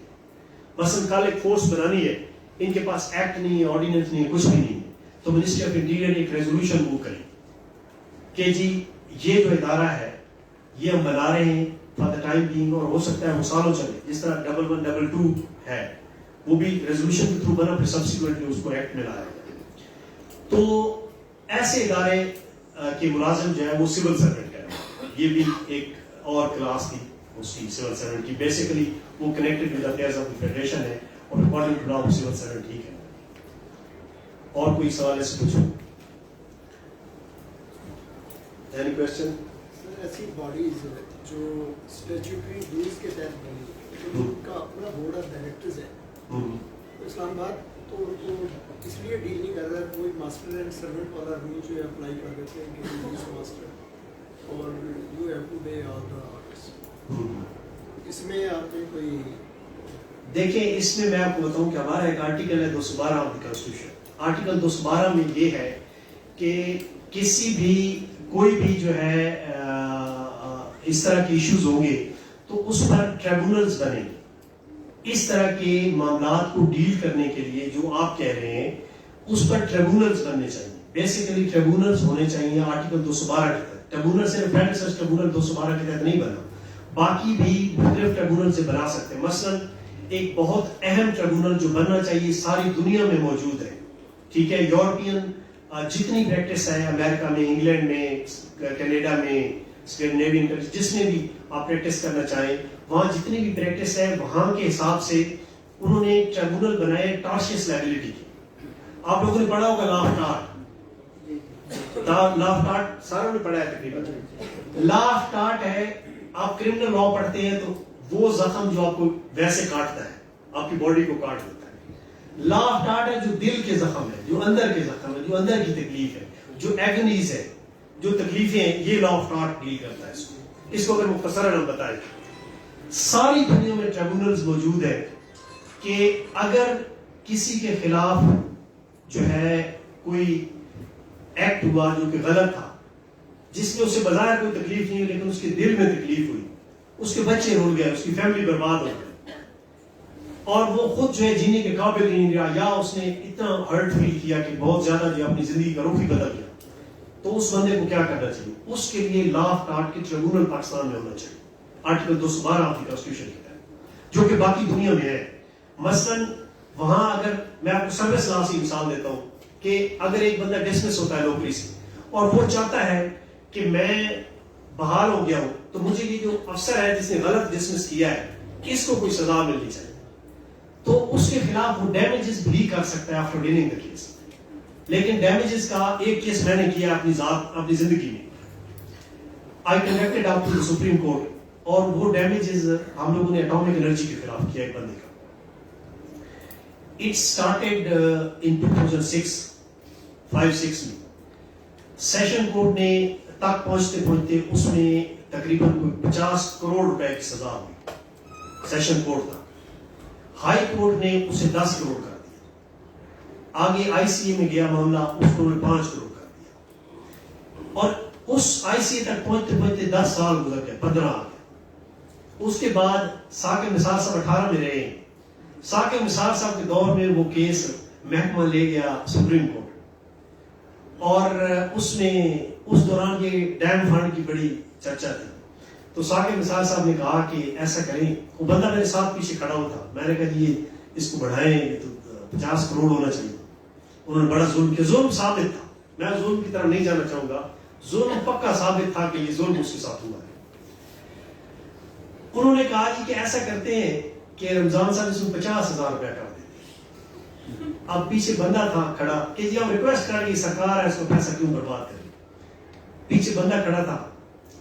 مثلا کل ایک فورس بنانی ہے، ان کے پاس ایکٹ نہیں ہے، آرڈیننس نہیں ہے، کچھ بھی نہیں ہے، تو منسٹری آف انٹیریئر ایک ریزولوشن موو کرے کہ جی یہ جو ادارہ ہے یہ ہم بنا رہے ہیں فار دا ٹائم بینگ، اور ہو سکتا ہے وہ سالوں چلے، جس طرح 1122 ہے وہ بھی ریزولوشن کے تھرو بنا، پھر سبسیکوینٹلی اس کو ایکٹ میں لایا. تو ایسے ادارے کے ملازم جو ہے وہ سول سروینٹ ہے، یہ بھی ایک اور کلاس تھی اس کی سول سروینٹ کی. بیسیکلی وہ connected with affairs of the federation ہے اور اکارڈنگ ٹو لا وہ سول سروینٹ ٹھیک ہے. اور کوئی سوال ایسے پوچھو؟ Any question? ایسی باڈیز جو اسٹیچوٹری رولز کے تحت بنی، ان کا اپنا بورڈ آف ڈائریکٹرز ہے اسلام آباد، تو ان کو اس لیے ڈیل نہیں کر رہا، کوئی ماسٹر اینڈ سروینٹ والا رول جو ہے اپلائی کر دیتے ہیں کہ یو از ماسٹر اور you have to pay all the orders. اس میں آپ نے کوئی دیکھیں، اس میں میں آپ کو بتاؤں کہ ہمارا ایک آرٹیکل ہے 212 آف دی کانسٹیٹیوشن. آرٹیکل 212 میں یہ ہے کہ کسی بھی کوئی بھی جو ہے اس طرح کے ایشوز ہوں گے تو اس پر ٹریبونلز بنیں گے. اس طرح کے معاملات کو ڈیل کرنے کے لیے جو آپ کہہ رہے ہیں اس پر ٹریبونلز بننے چاہیے. بیسیکلی ٹریبونلز ہونے چاہیے آرٹیکل 212 کے تحت. ٹریبونل صرف فیڈرل سرچ ٹریبونل 212 کے تحت نہیں بنا, باقی بھی مختلف ٹریبونل سے بنا سکتے ہیں. مثلا ایک بہت اہم ٹریبونل جو بننا چاہیے ساری دنیا میں موجود ہے, ٹھیک ہے, یورپین جتنی پریکٹس ہے امریکہ میں, انگلینڈ میں, کینیڈا میں, اسکینڈینیوین کنٹری, جس میں بھی آپ پریکٹس کرنا چاہیں, وہاں جتنی بھی پریکٹس ہے وہاں کے حساب سے انہوں نے ٹریبونل بنائے ٹارشیس لائبلٹی کی. آپ لوگوں نے پڑھا ہوگا law of tarot, law of tarot ساروں نے پڑھا ہے تقریباً. لا آف ٹارٹ ہے, آپ کرمنل لا پڑھتے ہیں تو وہ زخم جو آپ کو ویسے کاٹتا ہے, آپ کی باڈی کو کاٹ دیتا ہے. لا آف ٹارٹ ہے جو دل کے زخم ہے, جو اندر کے زخم ہے, جو اندر کی تکلیف ہے, جو ایگنیز ہے, جو تکلیفیں ہیں, یہ لا آف ٹارٹ ڈیل کرتا ہے. اس کو اگر مختصراً ہم بتائیں, ساری دنیا میں ٹریبونلز موجود ہے کہ اگر کسی کے خلاف جو ہے کوئی ایکٹ ہوا جو کہ غلط تھا, جس میں اسے بظاہر کوئی تکلیف نہیں ہوئی لیکن اس کے دل میں تکلیف ہوئی, اس کے بچے رول گئے, اس کی فیملی برباد ہو گئی, اور وہ خود جو ہے جینے کے قابل نہیں رہا, یا اس نے اتنا ہرٹ فیل کیا کہ بہت زیادہ جو اپنی زندگی کا رخ ہی بدل گیا, تو اس بندے کو کیا کرنا چاہیے؟ اس کے لیے لا آف ٹارٹ کے ٹریبونل پاکستان میں ہونا چاہیے, آرٹیکل 212 آپ کی کانسٹیٹیوشن کے تحت, جو کہ باقی دنیا میں ہے. مثلاً وہاں اگر میں آپ کو سروس لا سے مثال دیتا ہوں کہ اگر ایک بندہ ڈسمس ہوتا ہے نوکری سے اور وہ چاہتا ہے کہ میں بحال ہو گیا ہوں, تو مجھے یہ جو افسر ہے جس نے غلط ڈسمس کیا ہے اس کو کوئی سزا ملنی چاہیے, تو اس کے خلاف وہ ڈیمیجز بھی کر سکتا ہے آفٹر وننگ دا کیس. لیکن ڈیمیجز کا ایک کیس میں نے کیا اپنی زندگی میں, I conducted up to the supreme court, اور وہ ڈیمیجز ہم لوگوں نے اٹامک انرجی کے خلاف کیا ایک بندے کا. اٹ اسٹارٹیڈ ان 2006 میں. سیشن کورٹ نے تک پہنچتے پہنچتے اس میں تقریباً 50 کروڑ روپے کی سزا ہوئی, سیشن کورٹ تک. ہائی کورٹ نے اسے 10 کروڑ کر دیا. آگے آئی سی اے میں گیا معاملہ, اس کو 5 کروڑ کر دیا, اور اس آئی سی اے تک پہنچتے پہنچتے 10 سال گزر گئے, 15 آ گئے. اس کے بعد ثاقب نثار صاحب 18 میں رہے. ثاقب نثار صاحب کے دور میں وہ کیس محکمہ لے گیا سپریم کورٹ, اور اس میں اس دوران یہ ڈیم فنڈ کی بڑی چرچا تھی. تو ثاقب نثار صاحب نے کہا کہ ایسا کریں, وہ بندہ میرے ساتھ پیچھے کھڑا ہوا تھا, میں نے کہا جی اس کو بڑھائیں, یہ تو 50 کروڑ ہونا چاہیے. انہوں نے بڑا ظلم کیا, ظلم ثابت تھا, میں ظلم کی طرف نہیں جانا چاہوں گا, ظلم پکا ثابت تھا کہ یہ ظلم اس کے ساتھ ہوا ہے. انہوں نے کہا جی کہ ایسا کرتے ہیں کہ رمضان صاحب اس میں 50,000 روپیہ کر دیتے. اب پیچھے بندہ تھا کھڑا کہ جی ہم ریکویسٹ کر رہے سرکار ہے, اس کو پیسہ کیوں برباد کریں. پیچھے بندہ کھڑا تھا,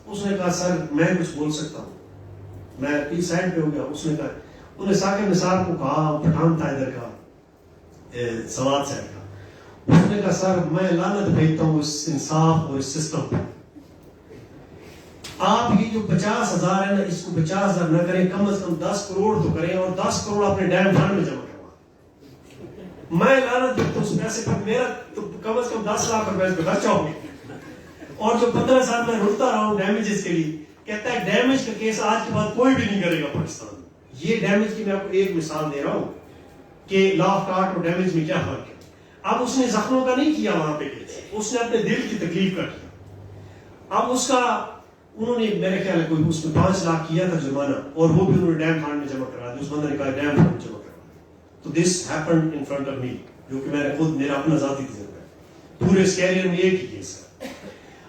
اس نے کہا سر میں کچھ بول سکتا ہوں, میں پیچھے سائڈ پہ ہو گیا. اس نے کہا, انہوں نے ثاقب نثار کو کہا, پٹھان تھا ادھر کا, سواد صاحب کا, اس نے کہا سر میں لعنت بھیجتا ہوں اس انصاف اور اس سسٹم پہ. آپ یہ جو 50,000 ہے نا, اس کو 50,000 نہ کریں, کم از کم 10 کروڑ تو کریں, اور 10 کروڑ اپنے ڈیم فنڈ میں جمع کروائیں. میں لعنت دیتا ہوں اس پیسے پر, میرا تو کم از کم 10 لاکھ روپے پہ خرچہ ہو گیا, اور جو 15 سال میں رڑتا رہا ہوں ڈیمیجز کے لیے. کہتا ہے ڈیمیج کا کیس آج کے بعد کوئی بھی نہیں کرے گا پاکستان میں. یہ ڈیمیج کی میں آپ کو ایک مثال دے رہا ہوں کہ لا آف ٹارٹ اور ڈیمیج میں کیا فرق ہے. اب اس نے زخموں کا نہیں کیا وہاں پہ کیس, اس نے اپنے دل کی تکلیف کا کیا. اب اس کا انہوں نے میرے خیال ہے کوئی اس میں 5 لاکھ کیا تھا جرمانہ, اور وہ بھی انہوں نے ڈیم فنڈ میں جمع کرا دیا. اس بندے نے کہا ڈیم فنڈ میں جمع کرا. تو this happened in front of me, جو کہ میں نے خود, میرا اپنا ذاتی تجربہ ہے, پورے اس کیریئر میں ایک ہی کیس ہے.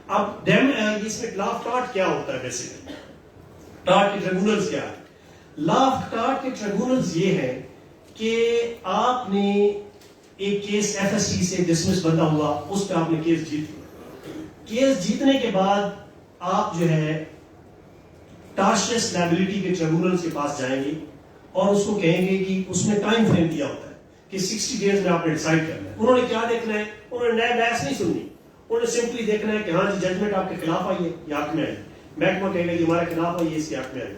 اب ڈیم اس میں لا آف ٹارٹ کیا ہوتا ہے بیسیکلی, ٹارٹ کے ٹریبونلز کیا ہے. لا آف ٹارٹ کے ٹریبونلز یہ ہے کہ آپ نے ایک کیس ایف ایس ٹی سے ڈسمس بندہ ہوا, اس پہ آپ نے کیس جیت لیا. کیس جیتنے کے بعد آپ جو ہے ٹارشیس لائبلٹی کے ٹریبونلز کے پاس جائیں گے, اور اس کو کہیں گے کہ اس میں ٹائم فریم دیا ہوتا ہے کہ 60 ڈیز میں آپ نے ڈیسائیڈ کرنا ہے. انہوں نے کیا دیکھنا ہے, انہوں نے نیا بحث نہیں سننی, انہوں نے سمپلی دیکھنا ہے کہ ہاں جی ججمنٹ آپ کے خلاف آئی ہے یا حق میں آئی. محکمہ کہے گا یہ ہمارے خلاف آئی ہے, اس کے حق میں آئی.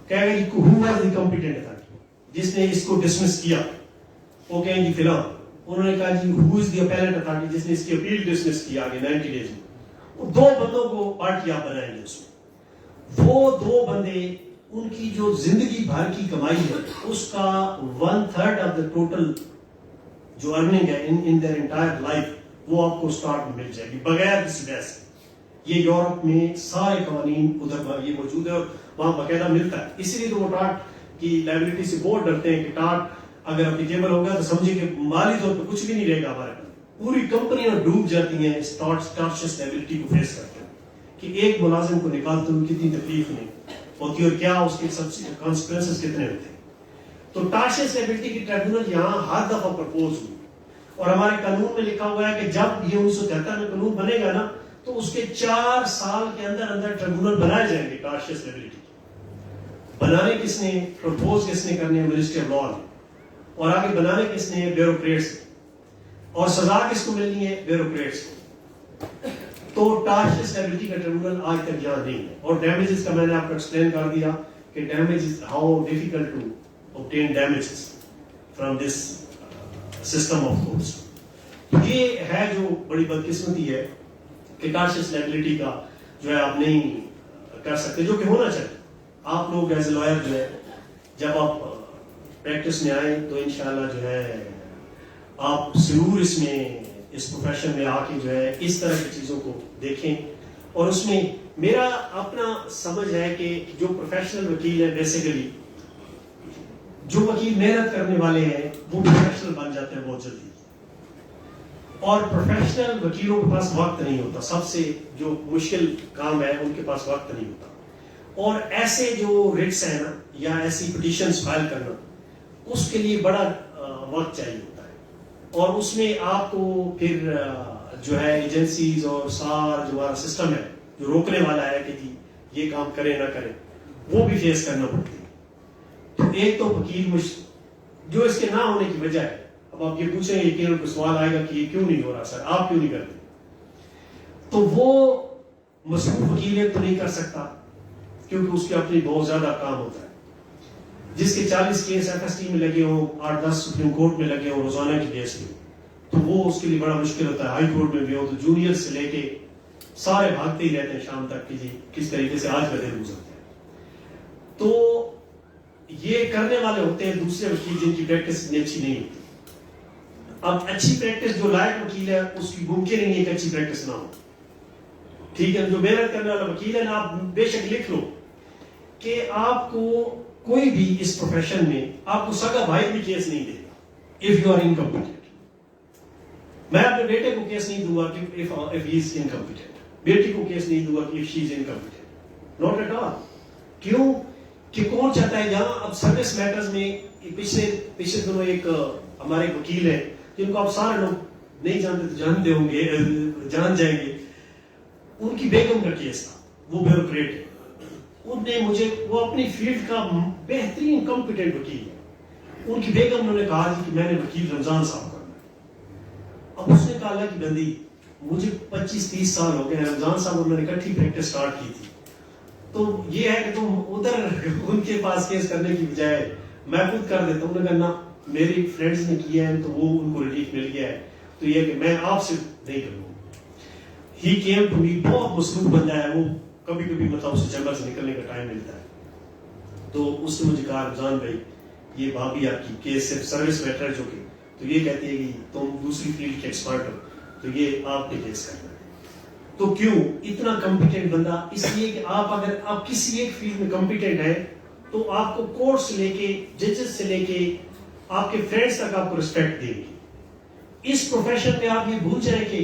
کہے گا کہ who was the competent authority, جس نے اس کو ڈسمس کیا, وہ کہیں گی فلاں, انہوں نے کہا جی ہو از دی اپیلنٹ اتھارٹی, جس نے اس کی اپیل ڈسمس کی آگے 90 days میں, وہ 2 بندوں کو پارٹی آپ بنائیں گے اس میں. وہ 2 بندے ان کی جو زندگی بھر کی کمائی ہے اس کا 1/3 آف دا ٹوٹل جو ارننگ ہے ان دیئر انٹائر لائف وہ آپ کو اسٹارٹ میں مل جائے گی بغیر کسی ویسے. یہ یورپ میں سارے قوانین ادھر یہ موجود ہے اور وہاں باقاعدہ ملتا ہے. اسی لیے تو وہ ٹاٹ کی لائبلٹی سے بہت ڈرتے ہیں کہ ٹاٹ اگر اپلیکیبل ہوگا تو سمجھے کہ مالی طور پہ کچھ بھی نہیں رہے گا ہمارے پاس. پوری کمپنیاں ڈوب جاتی ہیں اس ٹارشس لائبلٹی کو فیس کرتے ہیں کہ ایک ملازم کو نکالتے ہوئے کتنی تکلیف نہیں ہوتی اور کیا اس کے سب کانسیکوینسز کتنے ہوتے ہیں. تو ٹارشس لائبلٹی کی ٹریبیونل یہاں ہر دفعہ پرپوز ہوئی اور ہمارے قانون میں لکھا ہوا ہے کہ جب یہ 1973 میں قانون بنے گا نا تو اس کے 4 سال کے اندر ٹریبیونل بنائے جائیں گے ٹارشس لائبلٹی. بنانے کس نے, پرپوز کس نے کرنے, منسٹری آف لا نے, اور آگے بنانے کس نے, بیوروکریٹس, اور سزا کس کو ملنی ہے, بیوروکریٹس کو. تو ٹارشس لائبلٹی کا ٹریبیونل آج تک یہاں نہیں ہے. اور ڈیمیجز کا میں نے آپ کو ایکسپلین کر دیا کہ damages how difficult to obtain damages from this system of courts. یہ ہے جو بڑی بدقسمتی ہے کہ ٹارشس لائبلٹی کا جو ہے آپ نہیں کر سکتے, جو کہ ہونا چاہیے. آپ لوگ ایز اے لائر جو ہے جب آپ پریکٹس میں آئیں تو انشاءاللہ جو ہے آپ ضرور اس میں اس پروفیشن میں آ کے جو ہے اس طرح کی چیزوں کو دیکھیں. اور اس میں میرا اپنا سمجھ ہے کہ جو پروفیشنل وکیل ہے بیسیکلی جو وکیل محنت کرنے والے ہیں وہ پروفیشنل بن جاتے ہیں بہت جلدی. اور پروفیشنل وکیلوں کے پاس وقت نہیں ہوتا, سب سے جو مشکل کام ہے ان کے پاس وقت نہیں ہوتا. اور ایسے جو ریٹس ہیں نا یا ایسی پٹیشنز فائل کرنا اس کے لیے بڑا وقت چاہیے ہوتا ہے. اور اس میں آپ کو پھر جو ہے ایجنسیز اور سارا جو ہمارا سسٹم ہے جو روکنے والا ہے کہ جی یہ کام کریں نہ کریں وہ بھی فیس کرنا پڑتی ہے. تو ایک تو وکیل جو اس کے نہ ہونے کی وجہ ہے. اب آپ یہ پوچھیں گے کہ کوئی سوال آئے گا کہ یہ کیوں نہیں ہو رہا سر, آپ کیوں نہیں کرتے, تو وہ مصروف وکیل تو نہیں کر سکتا کیونکہ اس کے اپنی بہت زیادہ کام ہوتا ہے. جس کے 40 کیس ایف ایس ٹی میں لگے ہوں, 8-10 سپریم کورٹ میں لگے ہوں روزانہ کی کیس میں, تو وہ اس کے لیے بڑا مشکل ہوتا ہے. ہائی کورٹ میں بھی ہو تو جونیئر سے لے کے سارے بھاگتے ہی رہتے ہیں شام تک کہ جی کس طریقے سے آج کا دن گزرتے ہیں. تو یہ کرنے والے ہوتے ہیں دوسرے وکیل جن کی پریکٹس اتنی اچھی نہیں ہوتی. اب اچھی پریکٹس جو لائق وکیل ہے اس کی ممکن نہیں ہے کہ اچھی پریکٹس نہ ہو. ٹھیک ہے, جو محنت کرنے والا وکیل ہے نا آپ بے شک لکھ لو کہ آپ کو کوئی بھی اس پروفیشن میں آپ کو سگا بھائی بھی کیس نہیں دے گا if you are incompetent. میں اپنے بیٹے کو کیس نہیں دوں گا کہ if he is incompetent. بیٹی کو کیس نہیں دوں گا کہ if she is incompetent. Not at all. کیوں کہ کون چاہتا ہے یہاں اب سروس میٹرز میں پچھلے دنوں ایک ہمارے وکیل ہیں جن کو آپ سارے لوگ نہیں جانتے تو جانتے ہوں گے, جان جائیں گے. ان کی بیگم کا کیس تھا, وہ بیوروکریٹ ہے. ان نے مجھے, وہ اپنی فیلڈ کا بہترین کمپیٹنٹ وکیل ہے, ان کی بیگم انہوں نے کہا کہ میں نے وکیل رمضان صاحب کرنا ہے. اب اس نے کہا اللہ کی بندی مجھے 25-30 سال ہو گئے, رمضان صاحب انہوں نے اکٹھی پریکٹس سٹارٹ کی تھی, تو یہ ہے کہ تم ادھر ان کے پاس کیس کرنے کی بجائے میں خود کر دیتا ہوں. کرنا میری فرینڈز نے کیا ہے تو وہ ان کو ریلیف مل گیا ہے, تو یہ کہ میں آپ سے نہیں کروں. ہی کیم ٹو می, بہت مصروف بندہ ہے وہ, کبھی کبھی مطلب اسے چیمبر سے نکلنے کا ٹائم ملتا ہے. تو اس نے مجھے کہا رمضان بھائی یہ بھابھی آپ کی کیس صرف سروس میٹر ہے جو کہ, تو یہ کہتی ہے کہ تم دوسری فیلڈ کے ایکسپرٹ ہو تو یہ آپ نے کیس کرنا ہے. تو کیوں اتنا کمپیٹنٹ بندہ, اس لیے کہ آپ اگر آپ کسی ایک فیلڈ میں کمپیٹنٹ ہیں تو آپ کو کورٹ سے لے کے ججز سے لے کے آپ کے فرینڈز تک آپ کو ریسپیکٹ دیں گے. اس پروفیشن میں آپ یہ بھول جائیں کہ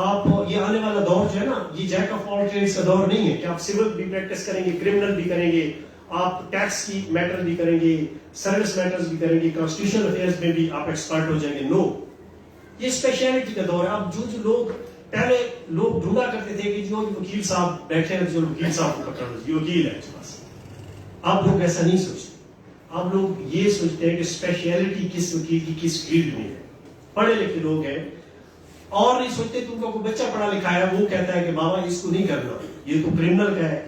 آپ یہ آنے والا دور جو ہے نا یہ جیک آف آل ٹریڈز کا دور نہیں ہے کہ آپ سول بھی پریکٹس کریں گے, کرمنل بھی کریں گے, آپ ٹیکس کی میٹر بھی کریں گے, سروس میٹرز بھی کریں گے, کانسٹیٹیوشنل افیئرز میں بھی آپ ایکسپرٹ ہو جائیں گے. نو, یہ اسپیشلٹی کا دور ہے. اب جو لوگ پہلے لوگ ڈھونڈا کرتے تھے کہ جو وکیل صاحب بیٹھے ہیں جو وکیل صاحب کو پکڑ لو, یہ وکیل ہے بس. آپ لوگ ایسا نہیں سوچتے, آپ لوگ یہ سوچتے ہیں کہ اسپیشلٹی کس وکیل کی کس فیلڈ میں ہے. پڑھے لکھے لوگ ہیں اور نہیں سوچتے تم کا کوئی بچہ پڑھا لکھا ہے وہ کہتا ہے کہ بابا اس کو نہیں کرنا, یہ تو کرمنل کا ہے.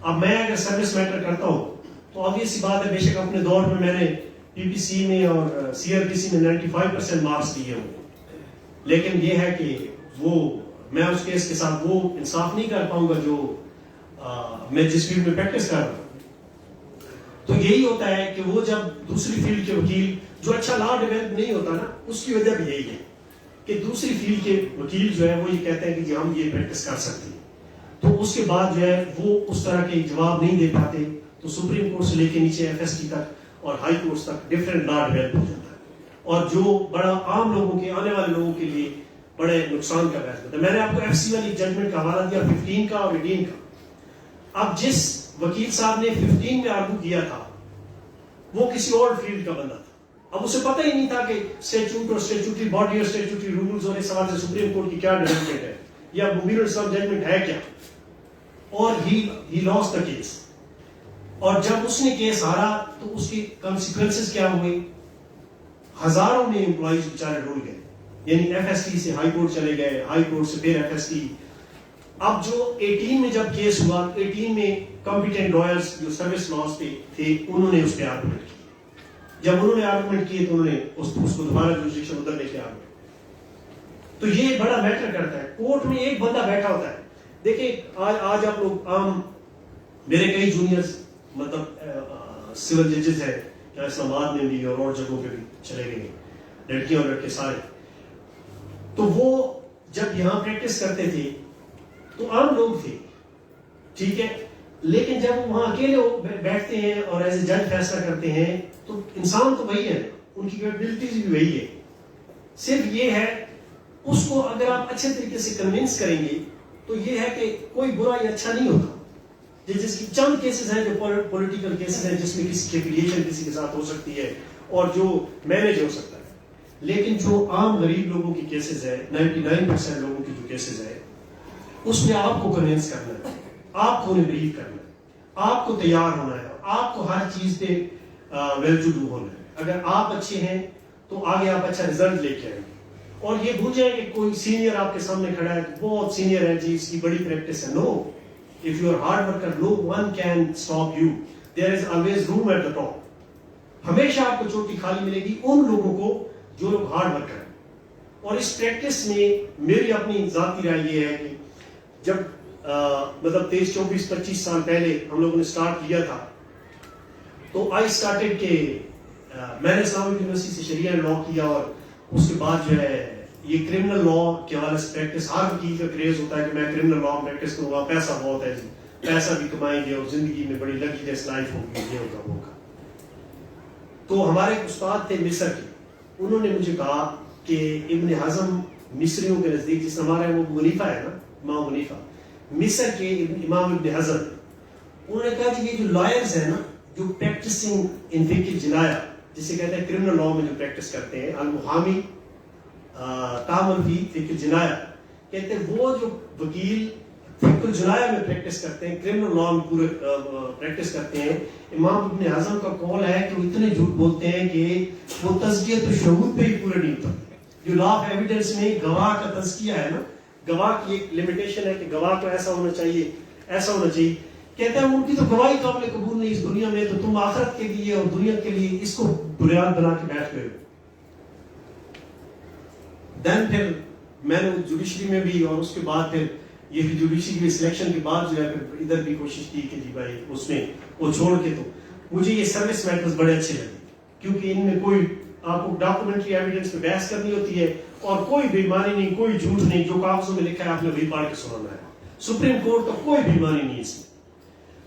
اب میں اگر سروس میٹر کرتا ہوں تو obvious سی بات ہے, بے شک اپنے دور میں میں نے PPC میں اور CRPC میں 95% مارکس لیے ہوں گے، لیکن یہ ہے کہ وہ میں اس کیس کے ساتھ وہ انصاف نہیں کر پاؤں گا جو میں جس فیلڈ میں پریکٹس کر رہا ہوں. تو یہی ہوتا ہے کہ وہ جب دوسری فیلڈ کے وکیل جو اچھا لا ڈیولپ نہیں ہوتا نا، اس کی وجہ بھی یہی ہے کہ دوسری فیلڈ کے وکیل جو ہے وہ یہ کہتے ہیں کہ جی ہم یہ پریکٹس کر سکتے ہیں، تو اس کے بعد جو ہے وہ اس طرح کے جواب نہیں دے پاتے، تو سپریم کورٹ سے لے کے نیچے FST تک اور ہائی کورٹس تک ڈفرینٹ لا ڈیولپ ہو جاتا ہے، اور جو بڑا عام لوگوں کے آنے والے لوگوں کے لیے بڑے نقصان کا باعث بنتا ہے. میں نے آپ کو FC والی ججمنٹ کا حوالہ دیا 15 کا اور 18 کا. اب جس وکیل صاحب نے 15 میں آرگو کیا تھا وہ کسی اور فیلڈ کا بندہ تھا، اب اسے پتہ ہی نہیں تھا کہ اسٹیچوٹ اور اسٹیچوٹری باڈی اور اسٹیچوٹری رولز اور اس حوالے سے سپریم کورٹ کی کیا ڈیولپمنٹ ہے یا مبین الاسلام ججمنٹ ہے کیا، اور ہی لاس دا کیس. اور جب اس نے کیس ہارا تو اس کی کانسیکوینسز کیا ہوئے، ہزاروں میں امپلائیز بیچارے ڈول گئے، یعنی FST سے ہائی کورٹ چلے گئے، ہائی کورٹ سے پھر FST. اب جو 18 میں جب کیس ہوا، 18 میں کمپیٹنٹ لائرز جو سروس لاز پہ تھے انہوں نے اس پہ آرگومنٹ کی. جب انہوں نے آرگومنٹ کیے تو انہوں نے اس کو دوبارہ جوریسڈکشن ادھر لے کے آ گئے. تو یہ بڑا میٹر کرتا ہے. کورٹ میں ایک بندہ بیٹھا ہوتا ہے. دیکھیں آج آپ لوگ عام میرے کئی جونیئرز مطلب سول ججز ہیں یا اسلام آباد میں بھی اور جگہوں پہ بھی چلے گئے، لڑکیاں اور لڑکے سارے. تو وہ جب یہاں پریکٹس کرتے تھے تو عام لوگ تھے، ٹھیک ہے، لیکن جب وہ وہاں اکیلے بیٹھتے ہیں اور ایز اے جج فیصلہ کرتے ہیں تو انسان تو وہی ہے، ان کی کیپبلٹیز بھی وہی ہے. صرف یہ ہے اس کو اگر آپ اچھے طریقے سے کنونس کریں گے تو یہ ہے کہ کوئی برا یا اچھا نہیں ہوتا. جس کی چند کیسز ہیں جو پولیٹیکل کیسز ہیں جس میں کسی کی ایفیلیشن کسی کے ساتھ ہو سکتی ہے اور جو مینج ہو سکتا ہے، لیکن جو عام غریب لوگوں کی کیسز ہے، 99% لوگوں کی جو کیسز ہے، اس میں آپ کو کنونس کرنا ہے، آپ کو بریف کرنا ہے، آپ کو تیار ہونا ہے، آپ کو ہر چیز پہ ویل ٹو ڈو ہونا ہے. اگر آپ اچھے ہیں تو آگے آپ اچھا رزلٹ لے کے آئیں گے. اور یہ بھول جائیں کہ کوئی سینئر آپ کے سامنے کھڑا ہے، بہت سینئر ہے جی، اس کی بڑی پریکٹس ہے. نو، if you are hard worker, no one can stop you. There is always room at the top. ہمیشہ آپ کو چوٹی خالی ملے گی ان لوگوں کو جو لوگ ہارڈ ورکر ہیں. اور اس پریکٹس میں میری اپنی ذاتی رائے یہ ہے کہ جب مطلب 23, 24, 25 سال پہلے ہم لوگوں نے سٹارٹ کیا تھا تو آئی سٹارٹڈ کہ میں نے اسلامک یونیورسٹی سے شریعہ لا کیا، اور اس کے بعد جو ہے یہ کرمنل لا کے حوالے سے پریکٹس، ہر وکیل کا کریز ہوتا ہے کہ میں کرمنل لا پریکٹس کروں گا، پیسہ بہت ہے جی، پیسہ بھی کمائیں گے اور زندگی میں بڑی لگی جیس لائف ہوگی، یہ ہوگا وہ ہوگا. تو ہمارے استاد تھے مصر کے، انہوں نے مجھے کہا کہ ابن حزم مصریوں کے نزدیک، جس ہمارے وہ منیفہ ہے نا، امام منیفہ، مصر کے امام ابن حزم، انہوں نے کہا کہ یہ جو لائرز ہیں نا جو پریکٹسنگ ان فقہ الجنایہ جسے کہتے ہیں کرمنل لا میں جو پریکٹس کرتے ہیں، المحامی تعامل فی فقہ الجنایہ، کہتے ہیں وہ جو وکیل فقہ الجنایہ میں پریکٹس کرتے ہیں، کرمنل لا میں پورے پریکٹس کرتے ہیں، امام ابن حزم کا قول ہے کہ وہ اتنے جھوٹ بولتے ہیں کہ وہ تزکیۃ الشہود پہ ہی پورے نہیں اترتے. جو لا آف ایویڈنس میں گواہ کا تزکیہ ہے نا، گواہ کی ایک لمیٹیشن ہے کہ گواہ کو ایسا ہونا چاہیے، ایسا ہونا چاہیے، کہتے ہیں ان کی تو گواہی قابل قبول نہیں اس دنیا میں، تو تم آخرت کے لیے اور دنیا کے لیے اس کو بنیاد بنا کے بیٹھ گئے. دین پھر میں نے جوڈیشری میں بھی اور اس کے بعد پھر یہ بھی جوڈیشری کی سلیکشن کے بعد جو ہے پھر ادھر بھی کوشش کی کہ جی بھائی اس میں وہ چھوڑ کے، تو مجھے یہ سروس میٹرز بڑے اچھے لگے کیونکہ ان میں کوئی آپ کو ڈاکومنٹری ایویڈنس پہ بحث کرنی ہوتی ہے اور کوئی بےایمانی نہیں، کوئی جھوٹ نہیں، جو کاغذوں میں لکھا ہے آپ نے وہی پڑھ کے سنانا ہے. سپریم کورٹ کا کوئی بےایمانی نہیں اس میں.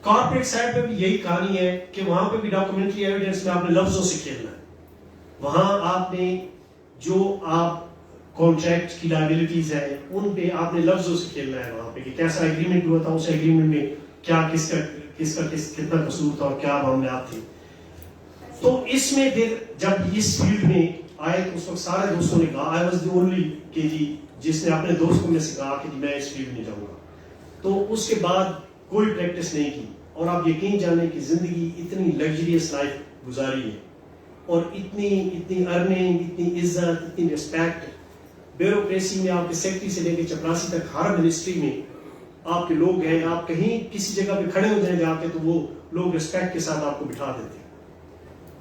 کارپوریٹ سائڈ پہ بھی یہی کہانی ہے کہ وہاں پہ بھی ڈاکومنٹری ایویڈنس میں آپ نے لفظوں سے کھیلنا ہے. وہاں آپ نے جو آپ کانٹریکٹ کی لائبلٹیز ہیں ان پہ آپ نے لفظوں سے کھیلنا ہے. وہاں پہ کہ کیسا ایگریمنٹ ہوا تھا، اس ایگریمنٹ میں کیا کس کا کتنا قصور تھا اور کیا معاملات تھے. تو اس میں پھر جب اس فیلڈ میں آئے تو اس وقت سارے دوستوں نے کہا آئی واز دی اونلی کہ جی جس نے اپنے دوستوں میں سے کہا کہ جی میں اس فیلڈ میں جاؤں گا. تو اس کے بعد کوئی پریکٹس نہیں کی. اور آپ یقین جانیں کہ زندگی اتنی لگژریس لائف گزاری ہے اور اتنی ارننگ، اتنی عزت، اتنی ریسپیکٹ. بیوروکریسی میں آپ کے سیکٹری سے لے کے چپراسی تک ہر منسٹری میں آپ کے لوگ ہیں. آپ کہیں کسی جگہ پہ کھڑے ہو جائیں جا کے تو وہ لوگ ریسپیکٹ کے ساتھ آپ کو بٹھا دیتے ہیں.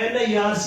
NIRC